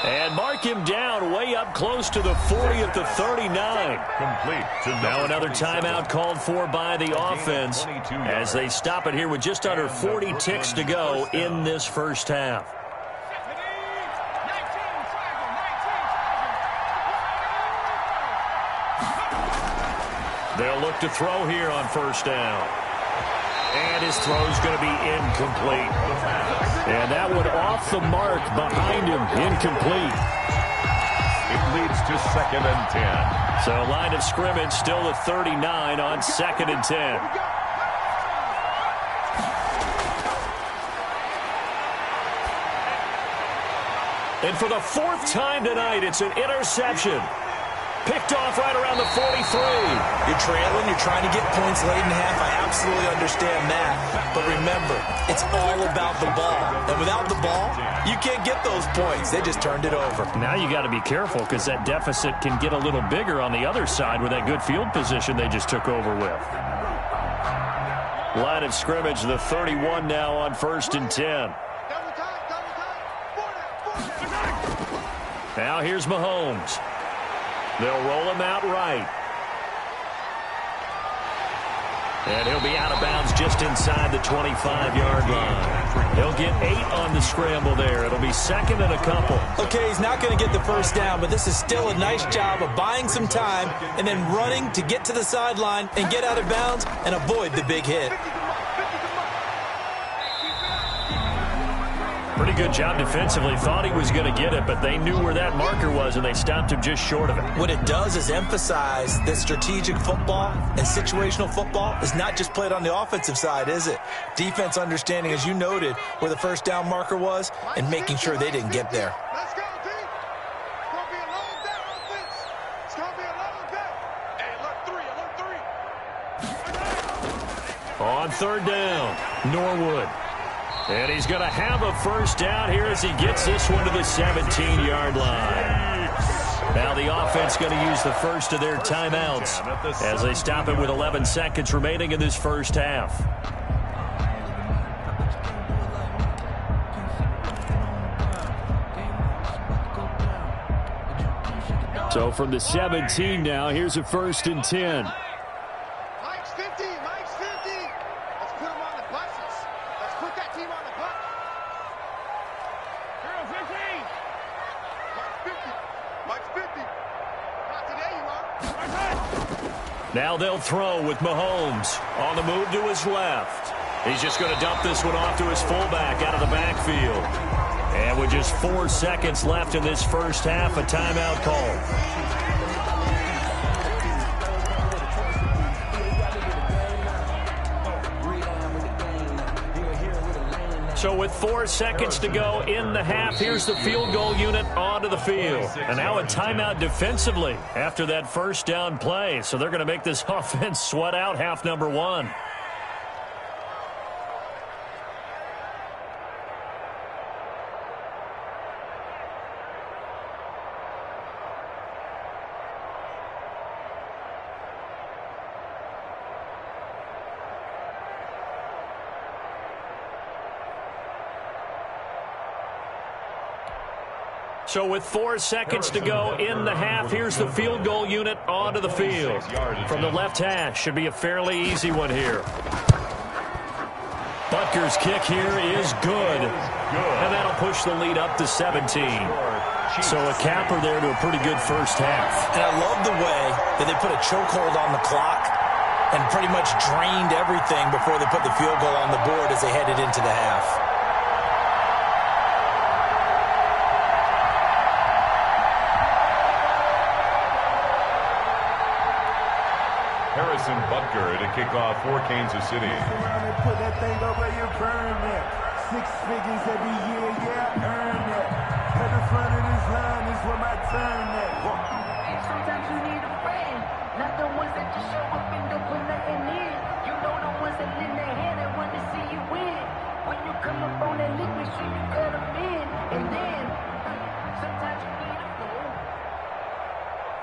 And mark him down way up close to the 40 at the 39. Complete. Now another timeout called for by the offense as they stop it here with just under 40 ticks to go in this first half. They'll look to throw here on first down. And his throw's going to be incomplete. And that one off the mark behind him, incomplete. It leads to 2nd and 10. So line of scrimmage still the 39 on 2nd and 10. And for the 4th time tonight, it's an interception. Picked off right around the 43. You're trailing, you're trying to get points late in half. I absolutely understand that. But remember, it's all about the ball. And without the ball, you can't get those points. They just turned it over. Now you got to be careful because that deficit can get a little bigger on the other side with that good field position they just took over with. Line of scrimmage, the 31 now on 1st and 10. Now here's Mahomes. They'll roll him out right. And he'll be out of bounds just inside the 25-yard line. He'll get 8 on the scramble there. It'll be 2nd and a couple. Okay, he's not going to get the first down, but this is still a nice job of buying some time and then running to get to the sideline and get out of bounds and avoid the big hit. Pretty good job defensively. Thought he was going to get it, but they knew where that marker was, and they stopped him just short of it. What it does is emphasize that strategic football and situational football is not just played on the offensive side, is it? Defense understanding, as you noted, where the first down marker was and making sure they didn't get there. Let's go, team. It's going to be a long day, offense. It's going to be a long day. Hey, alert 3, alert 3. On 3rd down, Norwood. And he's going to have a first down here as he gets this one to the 17-yard line. Now the offense going to use the first of their timeouts as they stop it with 11 seconds remaining in this first half. So from the 17 now, here's a 1st and 10. Mike's 50. Mike's 50. Let's put him on the buses. Let's put that team on the bus. 15. Mike's 50. Mike's 50. Not today, you are. Now they'll throw with Mahomes on the move to his left. He's just going to dump this one off to his fullback out of the backfield. And with just 4 seconds left in this first half, a timeout call. So with 4 seconds to go in the half, here's the field goal unit onto the field. And now a timeout defensively after that first down play. So they're going to make this offense sweat out half number 1. So with 4 seconds to go in the half, here's the field goal unit onto the field. From the left hash, should be a fairly easy one here. Butker's kick here is good. And that'll push the lead up to 17. So a capper there to a pretty good first half. And I love the way that they put a chokehold on the clock and pretty much drained everything before they put the field goal on the board as they headed into the half. Harrison Butker to kick off for Kansas City. Put that thing over your permit. 6 figures every year, yeah, earn it. At the front of this line is where my turn at. Sometimes you need a friend, not the ones that just show up and don't put nothing in. You know the ones that lend their hand and want to see you win. When you come up on that lick, make sure you cut them in. And then, sometimes you need a friend.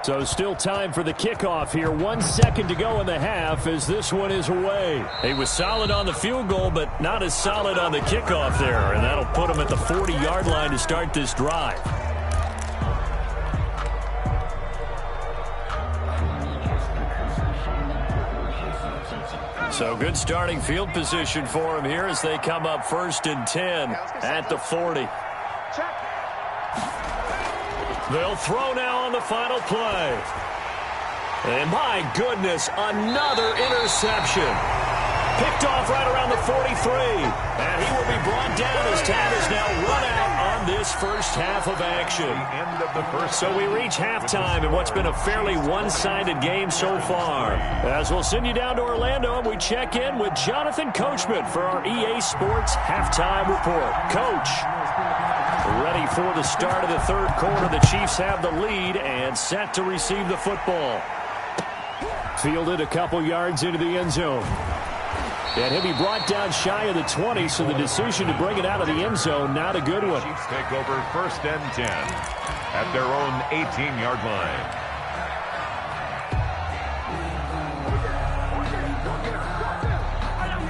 So still time for the kickoff here. 1 second to go in the half as this one is away. He was solid on the field goal, but not as solid on the kickoff there. And that'll put him at the 40-yard line to start this drive. So good starting field position for him here as they come up 1st and 10 at the 40. They'll throw now on the final play. And my goodness, another interception. Picked off right around the 43. And he will be brought down as time is now run out on this first half of action. End of the first. So we reach halftime in what's been a fairly one-sided game so far. As we'll send you down to Orlando and we check in with Jonathan Coachman for our EA Sports Halftime Report. Coach. Ready for the start of the third quarter. The Chiefs have the lead and set to receive the football. Fielded a couple yards into the end zone. And he'll be brought down shy of the 20, so the decision to bring it out of the end zone, not a good one. Chiefs take over 1st and 10 at their own 18-yard line.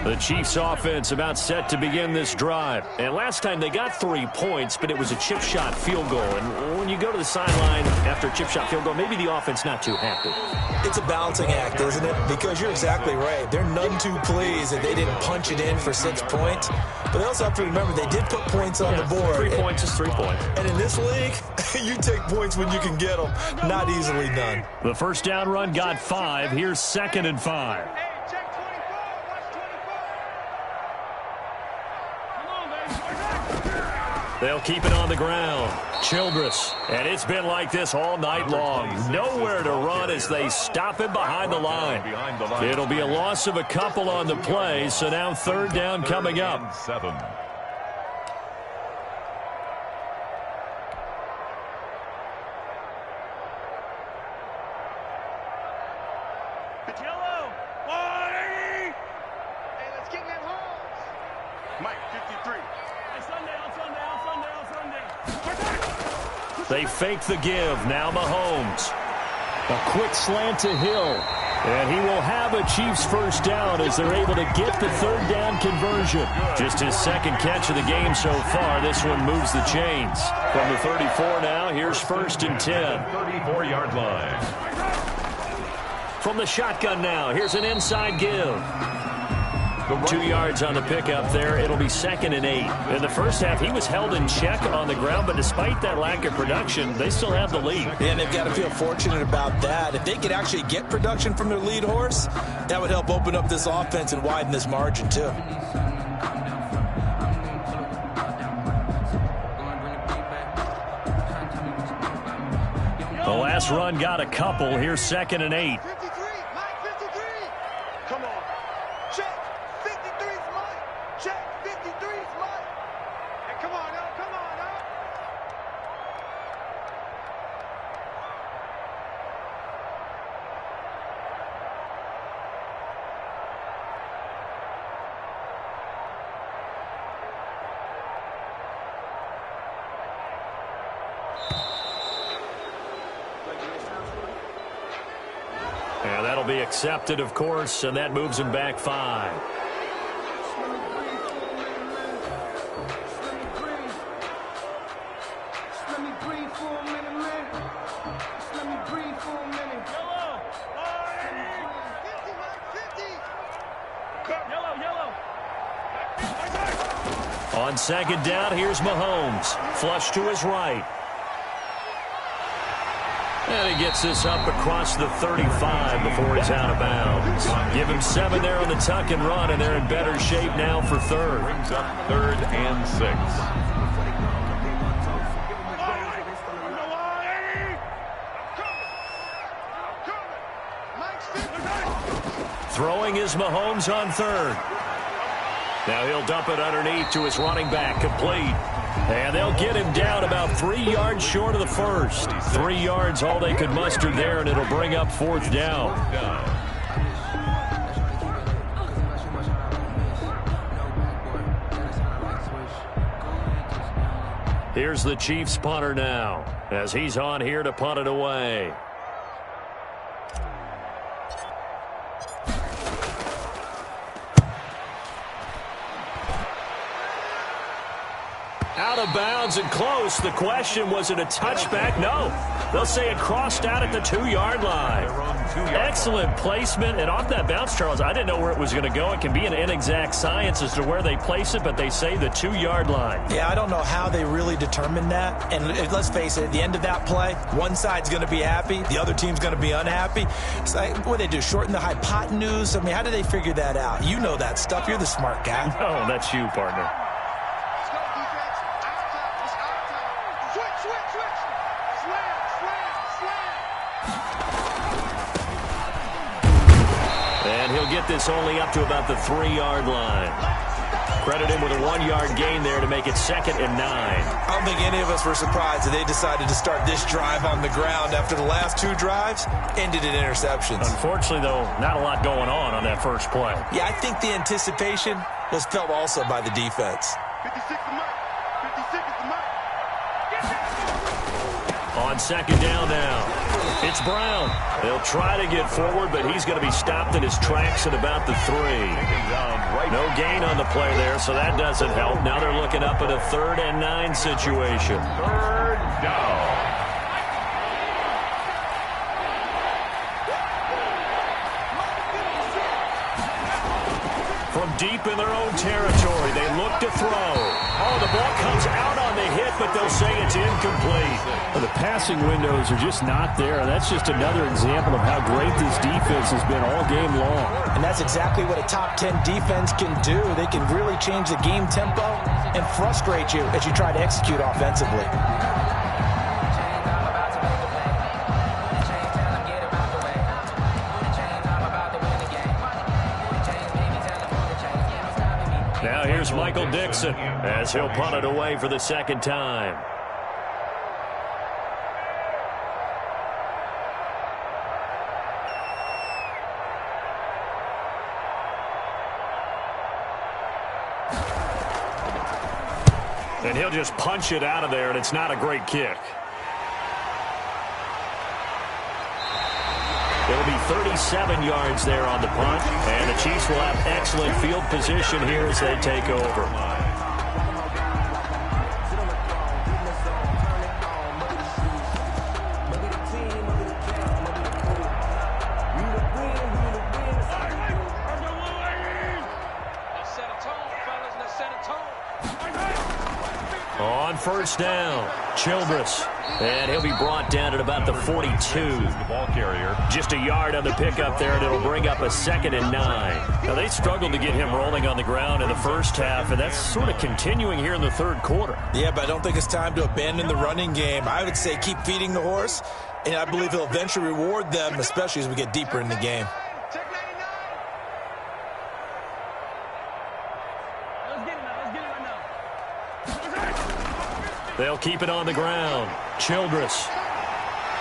The Chiefs offense about set to begin this drive. And last time they got 3 points, but it was a chip shot field goal. And when you go to the sideline after a chip shot field goal, maybe the offense not too happy. It's a balancing act, isn't it? Because you're exactly right. They're none too pleased that they didn't punch it in for 6 points. But they also have to remember they did put points on the board. 3 points is 3 points. And in this league, you take points when you can get them. Not easily done. The first down run got 5. Here's 2nd and 5. They'll keep it on the ground. Childress. And it's been like this all night long. Nowhere to run as they stop him behind the line. It'll be a loss of a couple on the play, so now 3rd down coming up. 7. Hey, let's get in that hole. Mike, 53. Sunday. They fake the give. Now Mahomes. A quick slant to Hill. And he will have a Chiefs first down as they're able to get the third down conversion. Just his second catch of the game so far. This one moves the chains. From the 34 now, here's 1st and 10. 34-yard line. From the shotgun now, here's an inside give. 2 yards on the pickup there. It'll be 2nd and 8. In the first half, he was held in check on the ground, but despite that lack of production, they still have the lead. And they've got to feel fortunate about that. If they could actually get production from their lead horse, that would help open up this offense and widen this margin, too. The last run got a couple. Here's 2nd and 8. 53, Mike 53. Come on. Check. 53's Mike. Check. 53's Mike. Hey, come on now. Come on now. Yeah, that'll be accepted, of course, and that moves him back 5. On 2nd down, here's Mahomes. Flush to his right. And he gets this up across the 35 before he's out of bounds. Give him 7 there on the tuck and run, and they're in better shape now for 3rd. Brings up 3rd and 6. Throwing is Mahomes on 3rd. Now he'll dump it underneath to his running back, complete. And they'll get him down about 3 yards short of the first. 3 yards all they could muster there, and it'll bring up 4th down. Here's the Chiefs punter now, as he's on here to punt it away. Out of bounds and close. The question, was it a touchback? No. They'll say it crossed out at the 2-yard line. Excellent placement. And off that bounce, Charles, I didn't know where it was going to go. It can be an inexact science as to where they place it, but they say the 2-yard line. Yeah, I don't know how they really determined that. And let's face it, at the end of that play, one side's going to be happy, the other team's going to be unhappy. It's like, what do they do, shorten the hypotenuse? I mean, how do they figure that out? You know that stuff. You're the smart guy. Oh, that's you, partner. And he'll get this only up to about the 3-yard line. Credit him with a 1-yard gain there to make it 2nd and 9. I don't think any of us were surprised that they decided to start this drive on the ground after the last 2 drives ended in interceptions. Unfortunately, though, not a lot going on that first play. Yeah, I think the anticipation was felt also by the defense. 56 is Mike. 56 is the Mike. On 2nd down now, it's Brown. They'll try to get forward, but he's going to be stopped in his tracks at about the 3. No gain on the play there, so that doesn't help. Now they're looking up at a 3rd and 9 situation. 3rd down. From deep in their own territory, they look to throw. Oh, the ball comes out on the hit, but they'll say it's incomplete. Well, the passing windows are just not there. That's just another example of how great this defense has been all game long. And that's exactly what a top 10 defense can do. They can really change the game tempo and frustrate you as you try to execute offensively. Now here's Michael Dixon as he'll punt it away for the 2nd time. And he'll just punch it out of there, and it's not a great kick. 37 yards there on the punt. And the Chiefs will have excellent field position here as they take over. On first down, Childress. And he'll be brought down at about the 42. The ball carrier. Just a yard on the pickup there, and it'll bring up a 2nd and 9. Now, they struggled to get him rolling on the ground in the first half, and that's sort of continuing here in the third quarter. Yeah, but I don't think it's time to abandon the running game. I would say keep feeding the horse, and I believe he'll eventually reward them, especially as we get deeper in the game. They'll keep it on the ground. Childress.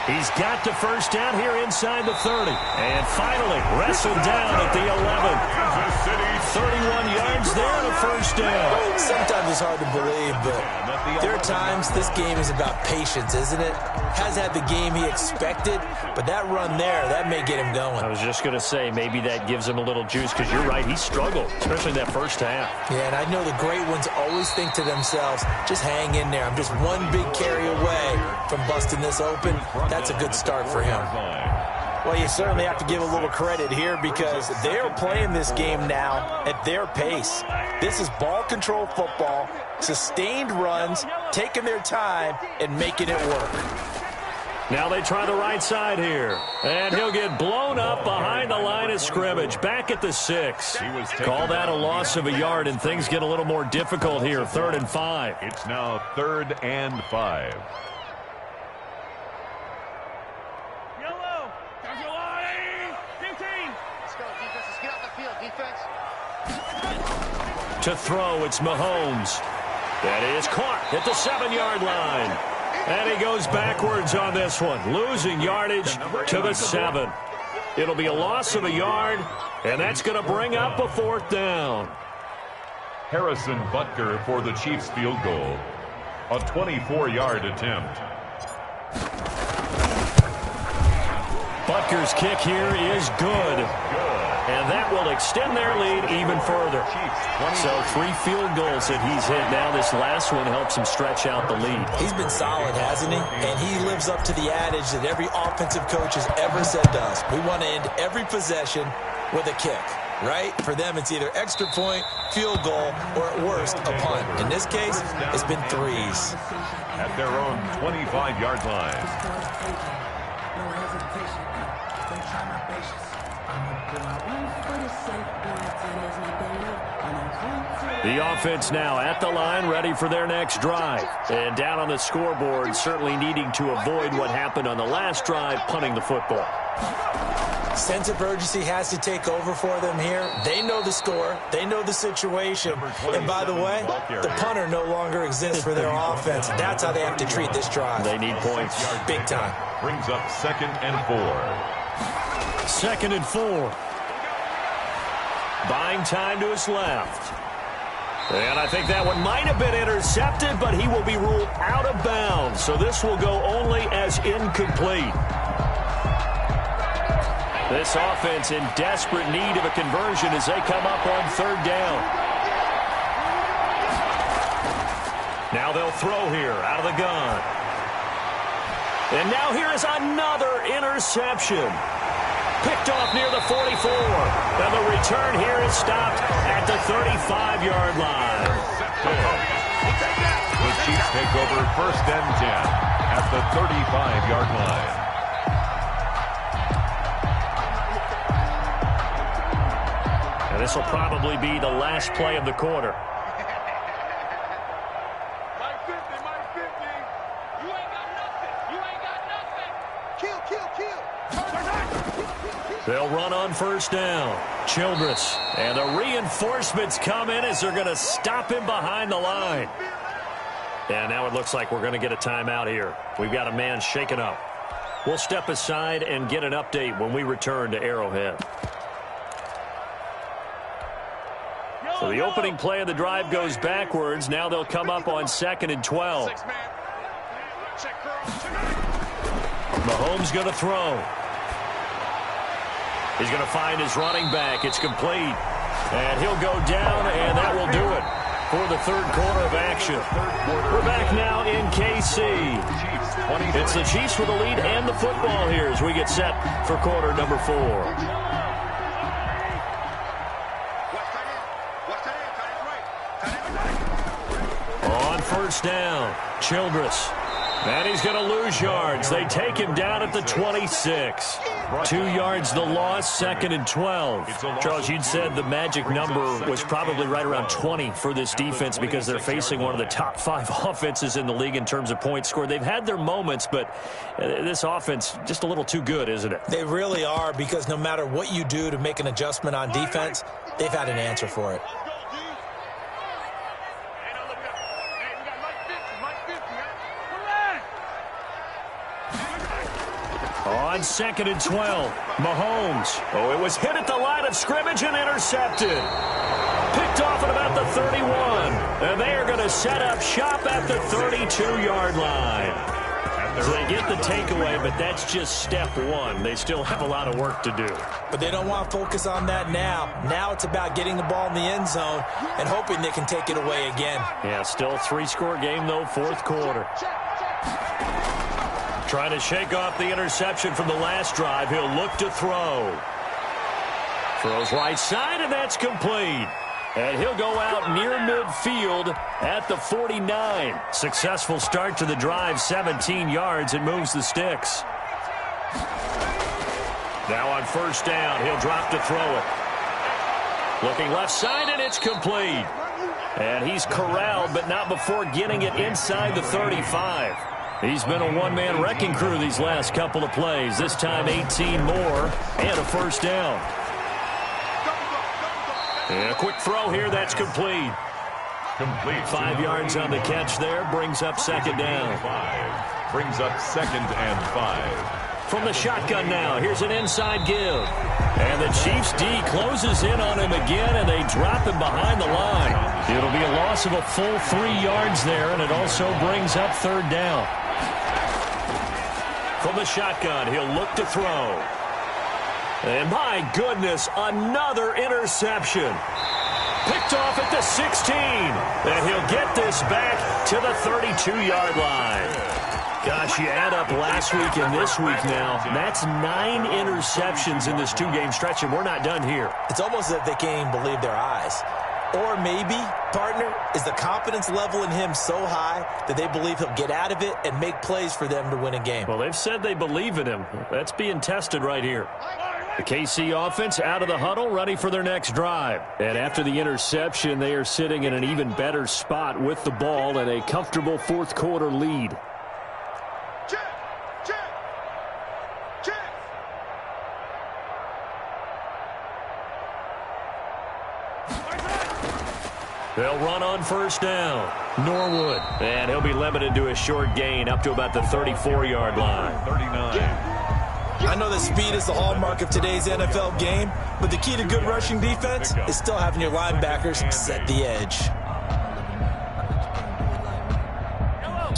He's got to first down here inside the 30. And finally wrestled down at the 11. 31 yards there and a first down. Sometimes it's hard to believe, but there are times this game is about patience, isn't it? Has had the game he expected, but that run there, that may get him going. I was just going to say, maybe that gives him a little juice, because you're right, he struggled, especially in that first half. Yeah, and I know the great ones always think to themselves, just hang in there. I'm just one big carry away from busting this open. That's a good start for him. Well, you certainly have to give a little credit here because they're playing this game now at their pace. This is ball control football, sustained runs, taking their time, and making it work. Now they try the right side here. And he'll get blown up behind the line of scrimmage. Back at the 6. Call that a loss of a yard, and things get a little more difficult here. 3rd and 5. It's now 3rd and 5. To throw, it's Mahomes. That is caught at the 7-yard line. And he goes backwards on this one, losing yardage to the 7. It'll be a loss of a yard, and that's going to bring up a 4th down. Harrison Butker for the Chiefs field goal. A 24-yard attempt. Butker's kick here is good. And that will extend their lead even further. So 3 field goals that he's hit now. This last one helps him stretch out the lead. He's been solid, hasn't he? And he lives up to the adage that every offensive coach has ever said to us. We want to end every possession with a kick, right? For them, it's either extra point, field goal, or at worst, a punt. In this case, it's been 3s. At their own 25-yard line. The offense now at the line, ready for their next drive. And down on the scoreboard, certainly needing to avoid what happened on the last drive, punting the football. Sense of urgency has to take over for them here. They know the score. They know the situation. And by the way, the punter no longer exists for their offense. That's how they have to treat this drive. They need points. Big time. Brings up 2nd and 4. 2nd and 4. Buying time to his left. And I think that one might have been intercepted, but he will be ruled out of bounds. So this will go only as incomplete. This offense in desperate need of a conversion as they come up on 3rd down. Now they'll throw here out of the gun. And now here is another interception. Picked off near the 44. And the return here is stopped at the 35-yard line. The Chiefs take over 1st and 10 at the 35-yard line. And this will probably be the last play of the quarter. They'll run on 1st down. Childress. And the reinforcements come in as they're going to stop him behind the line. And now it looks like we're going to get a timeout here. We've got a man shaken up. We'll step aside and get an update when we return to Arrowhead. So the opening play of the drive goes backwards. Now they'll come up on 2nd and 12. Mahomes going to throw. He's going to find his running back. It's complete. And he'll go down, and that will do it for the third quarter of action. We're back now in KC. It's the Chiefs with the lead and the football here as we get set for quarter number 4. On first down, Childress. And he's going to lose yards. They take him down at the 26. 2 yards the loss, 2nd and 12. Charles, you'd said the magic number was probably right around 20 for this defense because they're facing one of the top 5 offenses in the league in terms of points scored. They've had their moments, but this offense just a little too good, isn't it? They really are, because no matter what you do to make an adjustment on defense, they've had an answer for it. On 2nd and 12, Mahomes. Oh, it was hit at the line of scrimmage and intercepted. Picked off at about the 31. And they are going to set up shop at the 32-yard line. So they get the takeaway, but that's just step one. They still have a lot of work to do. But they don't want to focus on that now. Now it's about getting the ball in the end zone and hoping they can take it away again. Yeah, still a 3-score game, though, fourth quarter. Trying to shake off the interception from the last drive. He'll look to throw. Throws right side, and that's complete. And he'll go out near midfield at the 49. Successful start to the drive, 17 yards. It moves the sticks. Now on first down, he'll drop to throw it. Looking left side, and it's complete. And he's corralled, but not before getting it inside the 35. He's been a one-man wrecking crew these last couple of plays. This time 18 more and a first down. And a quick throw here. That's complete. 5 yards on the catch there. Brings up second down. Brings up 2nd and 5. From the shotgun now, here's an inside give. And the Chiefs D closes in on him again, and they drop him behind the line. It'll be a loss of a full 3 yards there, and it also brings up third down. From the shotgun, he'll look to throw. And my goodness, another interception. Picked off at the 16. And he'll get this back to the 32-yard line. Gosh, you add up last week and this week now, that's 9 interceptions in this 2-game stretch, and we're not done here. It's almost as if they can't even believe their eyes. Or maybe, partner, is the confidence level in him so high that they believe he'll get out of it and make plays for them to win a game. Well, they've said they believe in him. That's being tested right here. The KC offense out of the huddle, ready for their next drive. And after the interception, they are sitting in an even better spot with the ball and a comfortable fourth quarter lead. They'll run on first down. Norwood. And he'll be limited to a short gain up to about the 34-yard line. 39. I know that speed is the hallmark of today's NFL game, but the key to good rushing defense is still having your linebackers set the edge.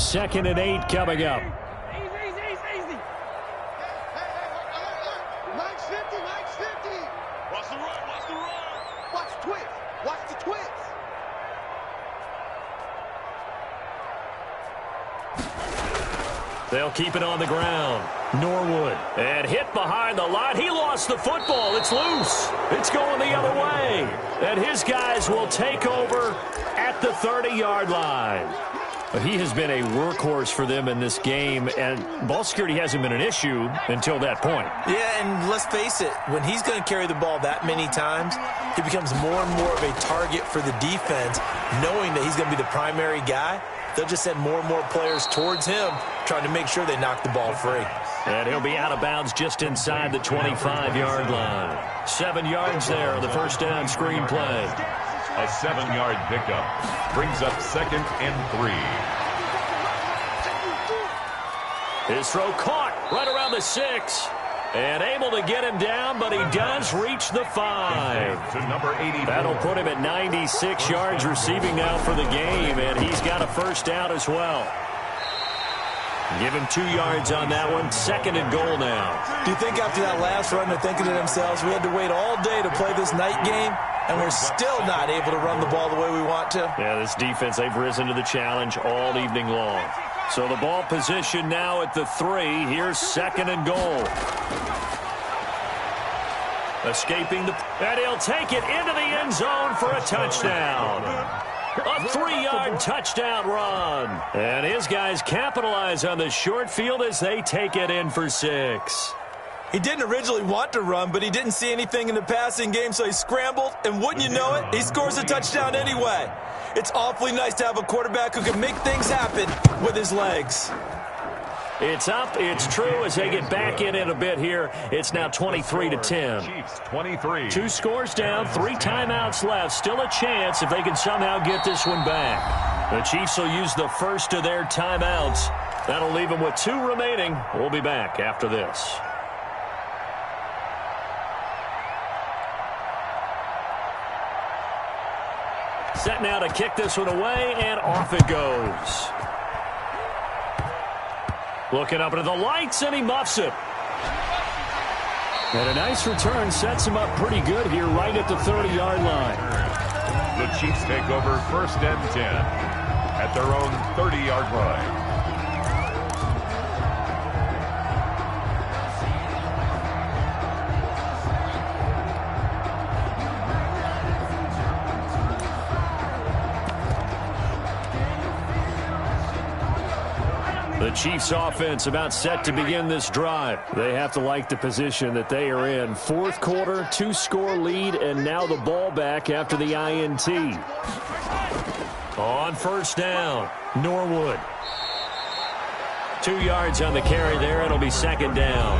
2nd and 8 coming up. Easy. Mike's 50. Watch the run. Watch the twist. They'll keep it on the ground. Norwood. And hit behind the line. He lost the football. It's loose. It's going the other way. And his guys will take over at the 30-yard line. He has been a workhorse for them in this game, and ball security hasn't been an issue until that point. Yeah, and let's face it, when he's going to carry the ball that many times, he becomes more and more of a target for the defense, knowing that he's going to be the primary guy. They'll just send more and more players towards him, trying to make sure they knock the ball free. And he'll be out of bounds just inside the 25-yard line. 7 yards there on the first down screen play. A 7-yard pickup. Brings up 2nd and 3. His throw caught right around the 6. And able to get him down, but he does reach the 5. To number 84. That'll put him at 96 yards receiving now for the game, and he's got a first down as well. Give him 2 yards on that one. 2nd and goal now. Do you think after that last run they're thinking to themselves, we had to wait all day to play this night game, and we're still not able to run the ball the way we want to? Yeah, this defense, they've risen to the challenge all evening long. So the ball position now at the 3. Here's 2nd and goal. Escaping and he'll take it into the end zone for a touchdown. A 3-yard touchdown run. And his guys capitalize on the short field as they take it in for 6. He didn't originally want to run, but he didn't see anything in the passing game, so he scrambled, and wouldn't you know it, he scores a touchdown anyway. It's awfully nice to have a quarterback who can make things happen with his legs. It's up. It's true as they get back in it a bit here. It's now 23-10. Chiefs 23. 2 scores down, 3 timeouts left. Still a chance if they can somehow get this one back. The Chiefs will use the first of their timeouts. That'll leave them with 2 remaining. We'll be back after this. Set now to kick this one away, and off it goes. Looking up into the lights, and he muffs it. And a nice return sets him up pretty good here right at the 30-yard line. The Chiefs take over 1st and 10 at their own 30-yard line. The Chiefs offense about set to begin this drive. They have to like the position that they are in. 4th quarter, 2-score lead, and now the ball back after the INT. On 1st down, Norwood. 2 yards on the carry there. It'll be 2nd down.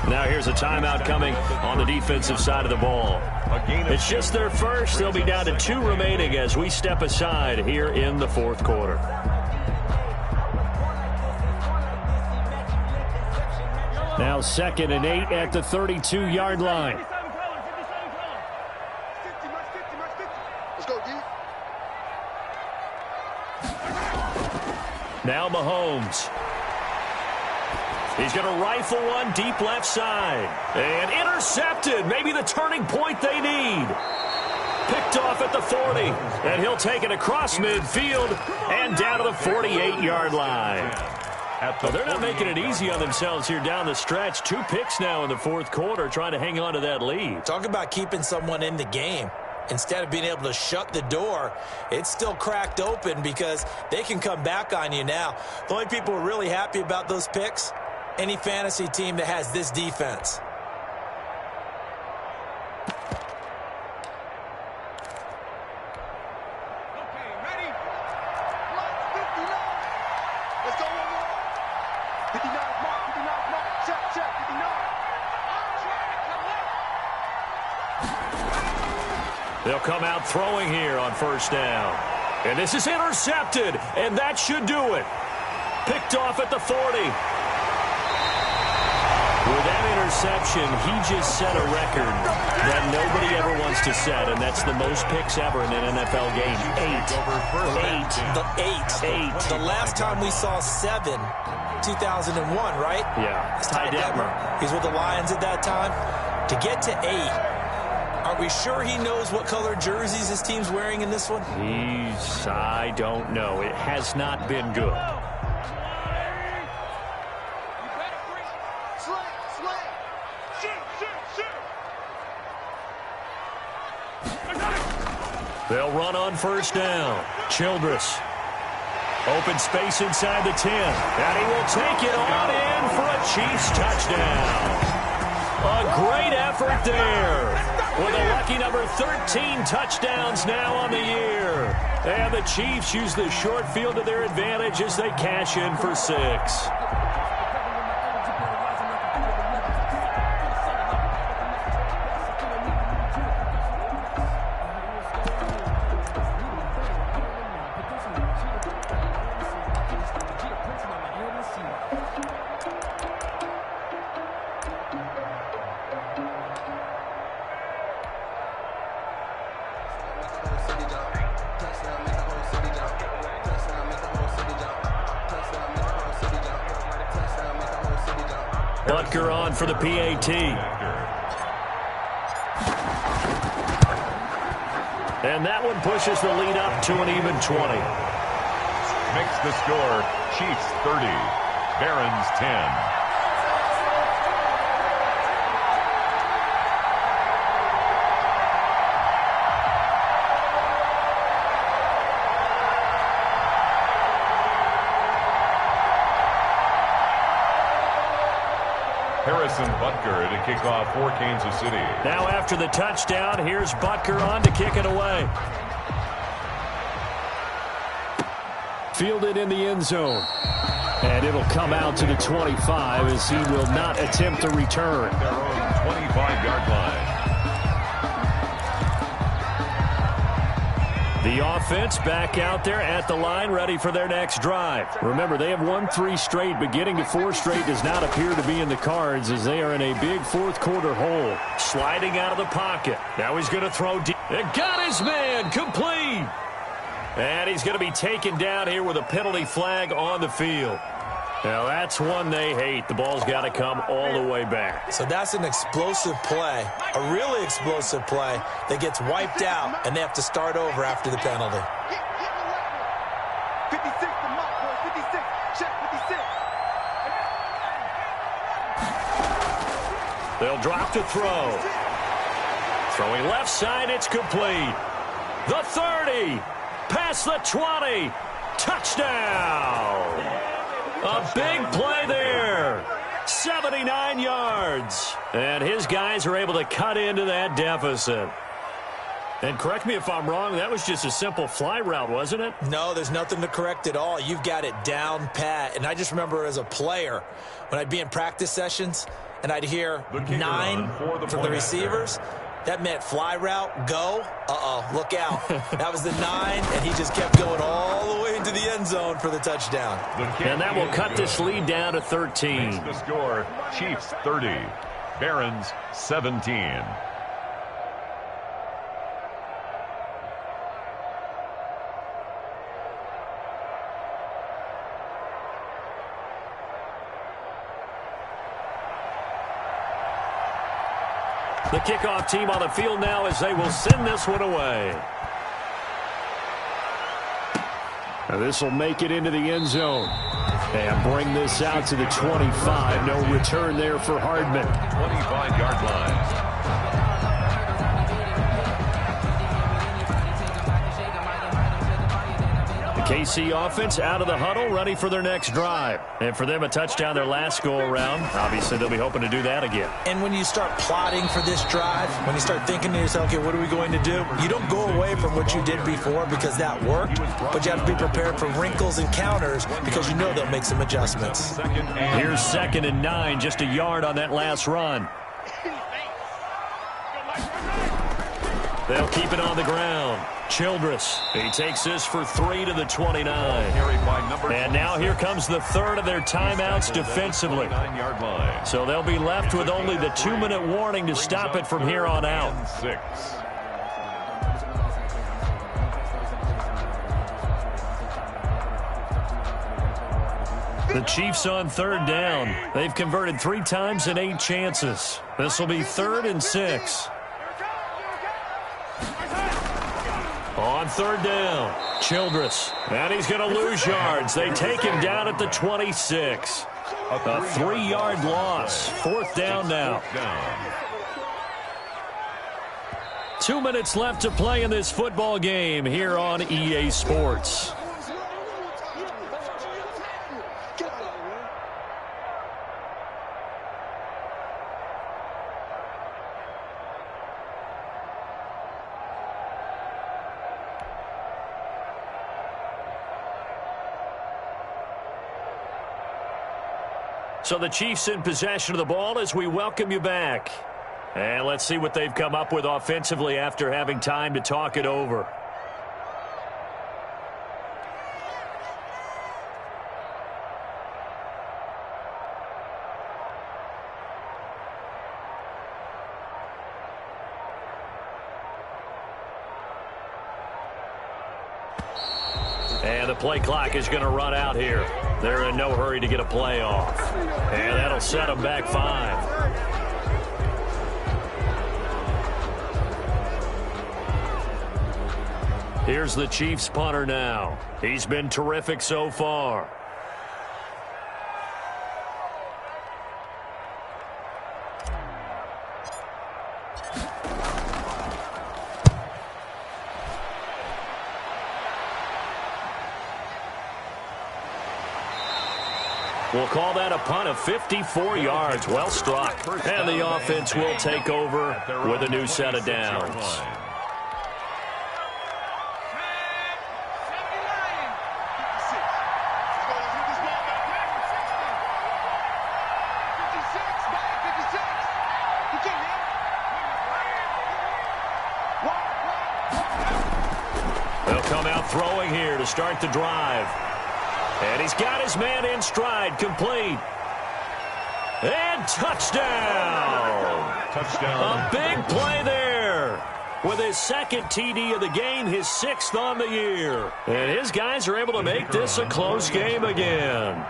Now here's a timeout coming on the defensive side of the ball. It's just their first. They'll be down to 2 remaining as we step aside here in the 4th quarter. Now 2nd and 8 at the 32-yard line. Let's go, D. Now Mahomes. He's going to rifle one deep left side. And intercepted. Maybe the turning point they need. Picked off at the 40. And he'll take it across midfield and down to the 48-yard line. Well, they're not making it easy on themselves here down the stretch. 2 picks now in the 4th quarter trying to hang on to that lead. Talk about keeping someone in the game. Instead of being able to shut the door, it's still cracked open because they can come back on you now. The only people who are really happy about those picks, any fantasy team that has this defense. They'll come out throwing here on 1st down. And this is intercepted, and that should do it. Picked off at the 40. With that interception, he just set a record that nobody ever wants to set, and that's the most picks ever in an NFL game. 8. The last time we saw 7, 2001, right? Yeah. Ty Detmer. He's with the Lions at that time. To get to 8. Are we sure he knows what color jerseys his team's wearing in this one? I don't know. It has not been good. They'll run on 1st down. Childress. Open space inside the 10. And he will take it on in for a Chiefs touchdown. A great effort there. With a lucky number 13 touchdowns now on the year. And the Chiefs use the short field to their advantage as they cash in for 6. Butker on for the PAT. And that one pushes the lead up to an even 20. Makes the score Chiefs 30, Barons 10. Harrison Butker to kick off for Kansas City. Now after the touchdown, here's Butker on to kick it away. Fielded in the end zone. And it'll come out to the 25 as he will not attempt to return. Their own 25-yard line. The offense back out there at the line, ready for their next drive. Remember, they have won 3 straight, but getting to 4 straight does not appear to be in the cards as they are in a big fourth-quarter hole. Sliding out of the pocket. Now he's going to throw deep. It got his man, complete. And he's going to be taken down here with a penalty flag on the field. Now, that's one they hate. The ball's got to come all the way back. So that's an explosive play, a really explosive play that gets wiped out, and they have to start over after the penalty. 56 to Mott, boy. 56. Check 56. They'll drop to throw. Throwing left side, it's complete. The 30. Past the 20. Touchdown. A big play there. 79 yards. And his guys are able to cut into that deficit. And correct me if I'm wrong, that was just a simple fly route, wasn't it? No, there's nothing to correct at all. You've got it down pat. And I just remember as a player, when I'd be in practice sessions and I'd hear 9 from the receivers, that meant fly route, go. Look out. That was the 9, and he just kept going all the way into the end zone for the touchdown. And that will cut this lead down to 13. Makes the score Chiefs 30, Barons 17. The kickoff team on the field now as they will send this one away. Now this will make it into the end zone. And bring this out to the 25. No return there for Hardman. 25-yard line. KC offense out of the huddle, ready for their next drive. And for them, a touchdown their last go-around. Obviously, they'll be hoping to do that again. And when you start plotting for this drive, when you start thinking to yourself, okay, what are we going to do? You don't go away from what you did before because that worked, but you have to be prepared for wrinkles and counters because you know they'll make some adjustments. Here's 2nd and 9, just a yard on that last run. They'll keep it on the ground. Childress, he takes this for 3 to the 29. And now here comes the 3rd of their timeouts defensively. So they'll be left with only the 2-minute warning to stop it from here on out. The Chiefs on 3rd down. They've converted 3 times in 8 chances. This will be 3rd and 6. On 3rd down, Childress. And he's going to lose yards. They take him down at the 26. A 3-yard loss. 4th down now. 2 minutes left to play in this football game here on EA Sports. So the Chiefs in possession of the ball as we welcome you back. And let's see what they've come up with offensively after having time to talk it over. And the play clock is going to run out here. They're in no hurry to get a play off. And that'll set them back 5. Here's the Chiefs punter now. He's been terrific so far. We'll call that a punt of 54 yards. Well struck. And the offense will take over with a new set of downs. They'll come out throwing here to start the drive. And he's got his man in stride, complete. And touchdown. Touchdown. A big play there. With his second TD of the game, his 6th on the year. And his guys are able to make this a close game again.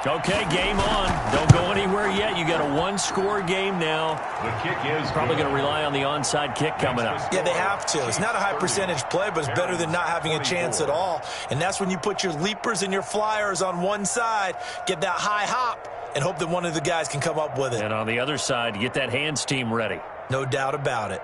Okay, game on. Don't go anywhere yet. You got a one-score game now. The kick is probably going to rely on the onside kick coming up. Yeah, they have to. It's not a high-percentage play, but it's better than not having a chance at all. And that's when you put your leapers and your flyers on one side, get that high hop, and hope that one of the guys can come up with it. And on the other side, get that hands team ready. No doubt about it.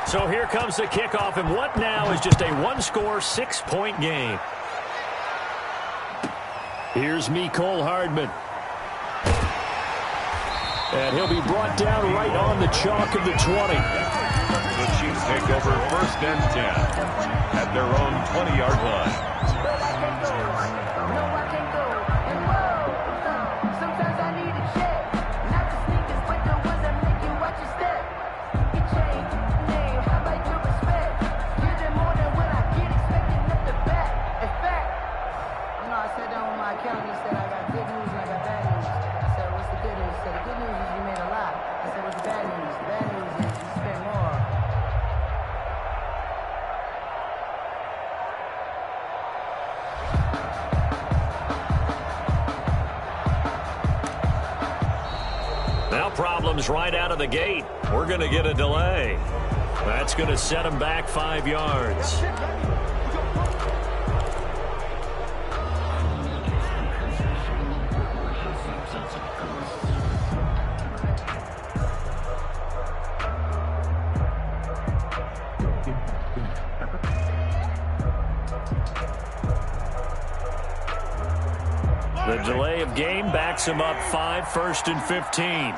So here comes the kickoff, and what now is just a one-score, 6-point game. Here's Mecole Hardman. And he'll be brought down right on the chalk of the 20. The Chiefs take over 1st and 10 at their own 20-yard line. Problems right out of the gate. We're going to get a delay. That's going to set them back 5 yards. The delay of game backs him up 5, 1st and 15.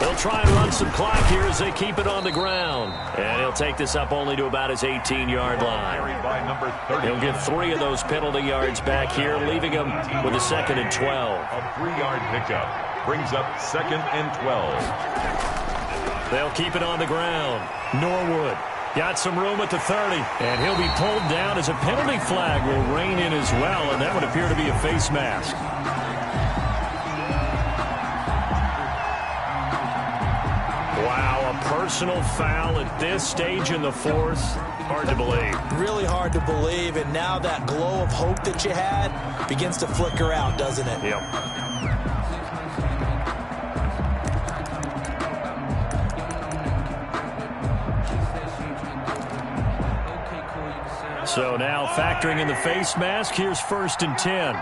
They'll try and run some clock here as they keep it on the ground. And he'll take this up only to about his 18-yard line. He'll get 3 of those penalty yards back here, leaving him with a 2nd and 12. A 3-yard pickup brings up 2nd and 12. They'll keep it on the ground. Norwood got some room at the 30, and he'll be pulled down as a penalty flag will rein in as well, and that would appear to be a face mask. Personal foul at this stage in the 4th. Hard to believe. Really hard to believe, and now that glow of hope that you had begins to flicker out, doesn't it? Yep. So now factoring in the face mask, here's 1st and 10.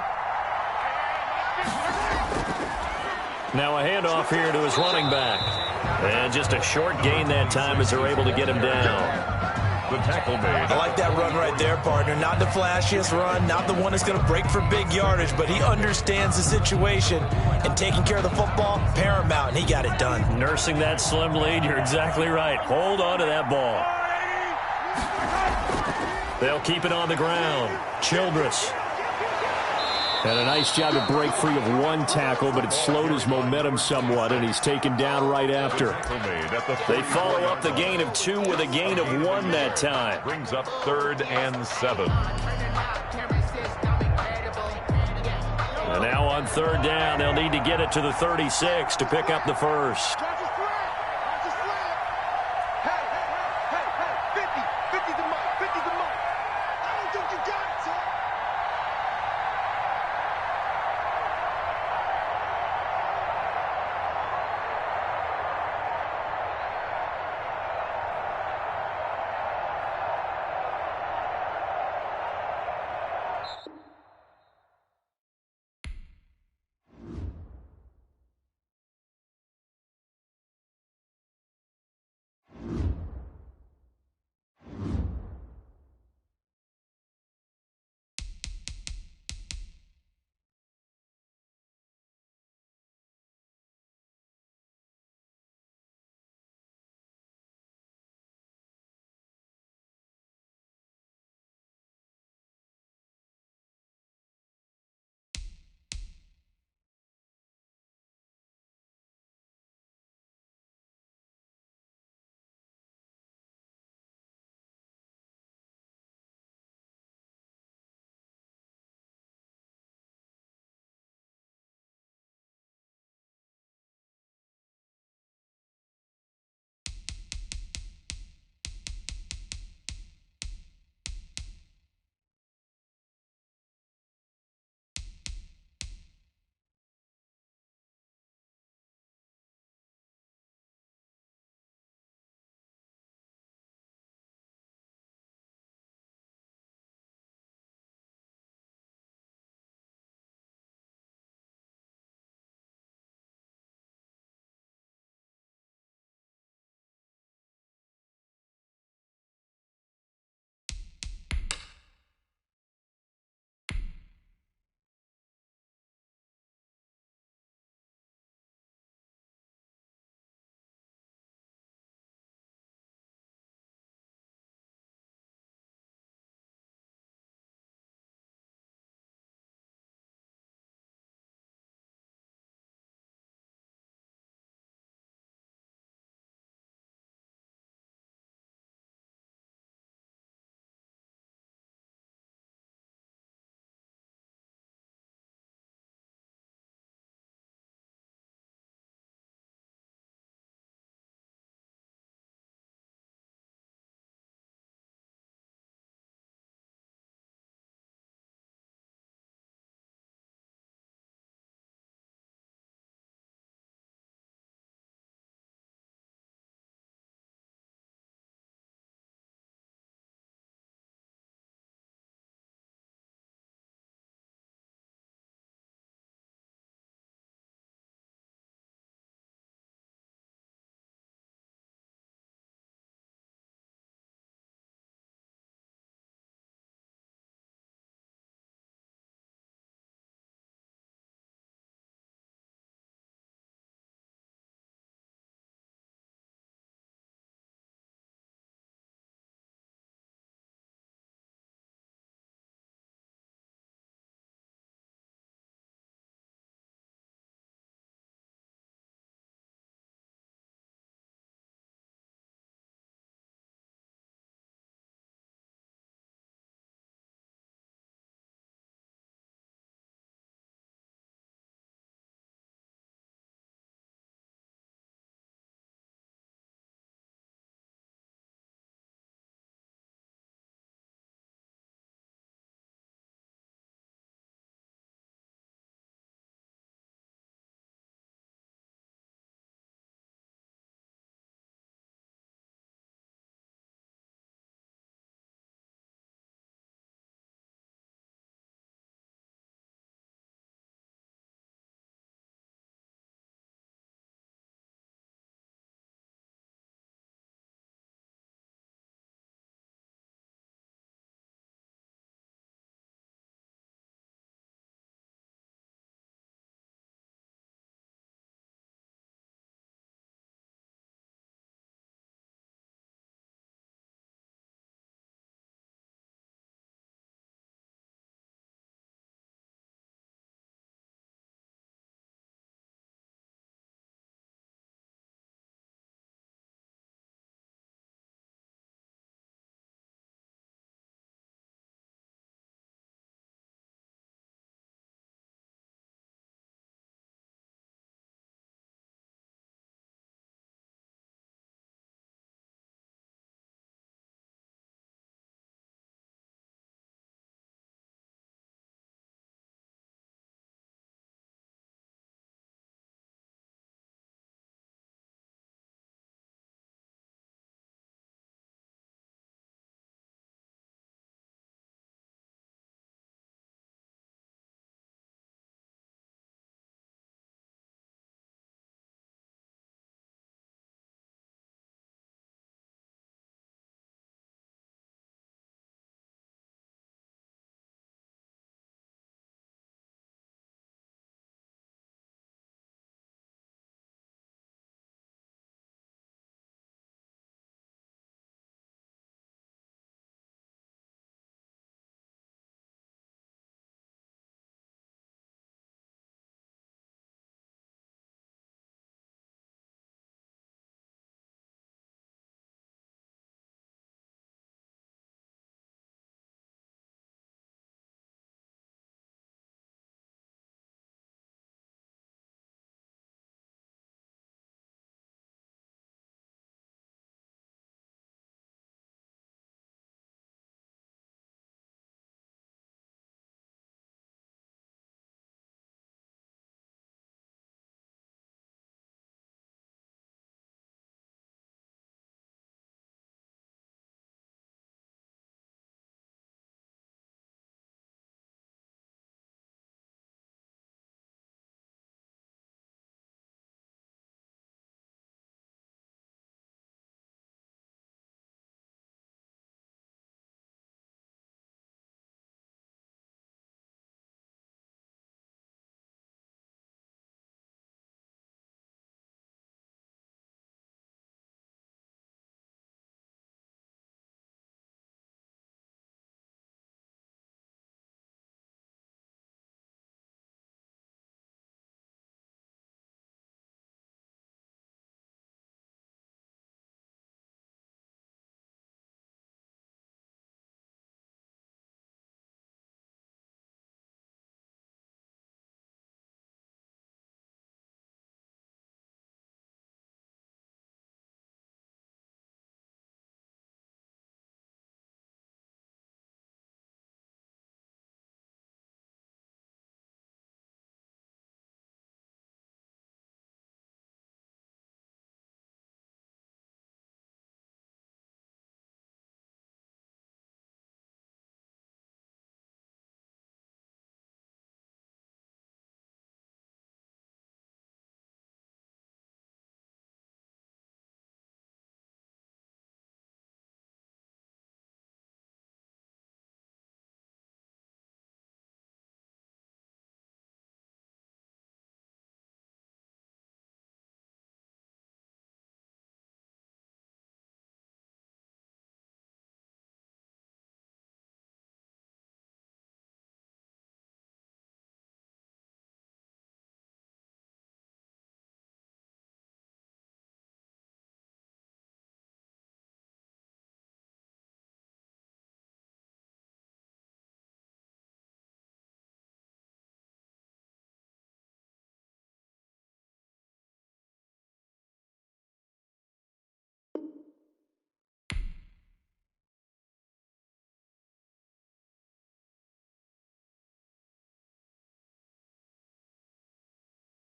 Now a handoff here to his running back. And just a short gain that time as they're able to get him down. The tackle made. I like that run right there, partner. Not the flashiest run, not the one that's going to break for big yardage, but he understands the situation, and taking care of the football, paramount, and he got it done. Nursing that slim lead, you're exactly right. Hold on to that ball. They'll keep it on the ground. Childress. And a nice job to break free of one tackle, but it slowed his momentum somewhat, and he's taken down right after. They follow up the gain of 2 with a gain of 1 that time. Brings up 3rd and 7. And now on 3rd down, they'll need to get it to the 36 to pick up the first.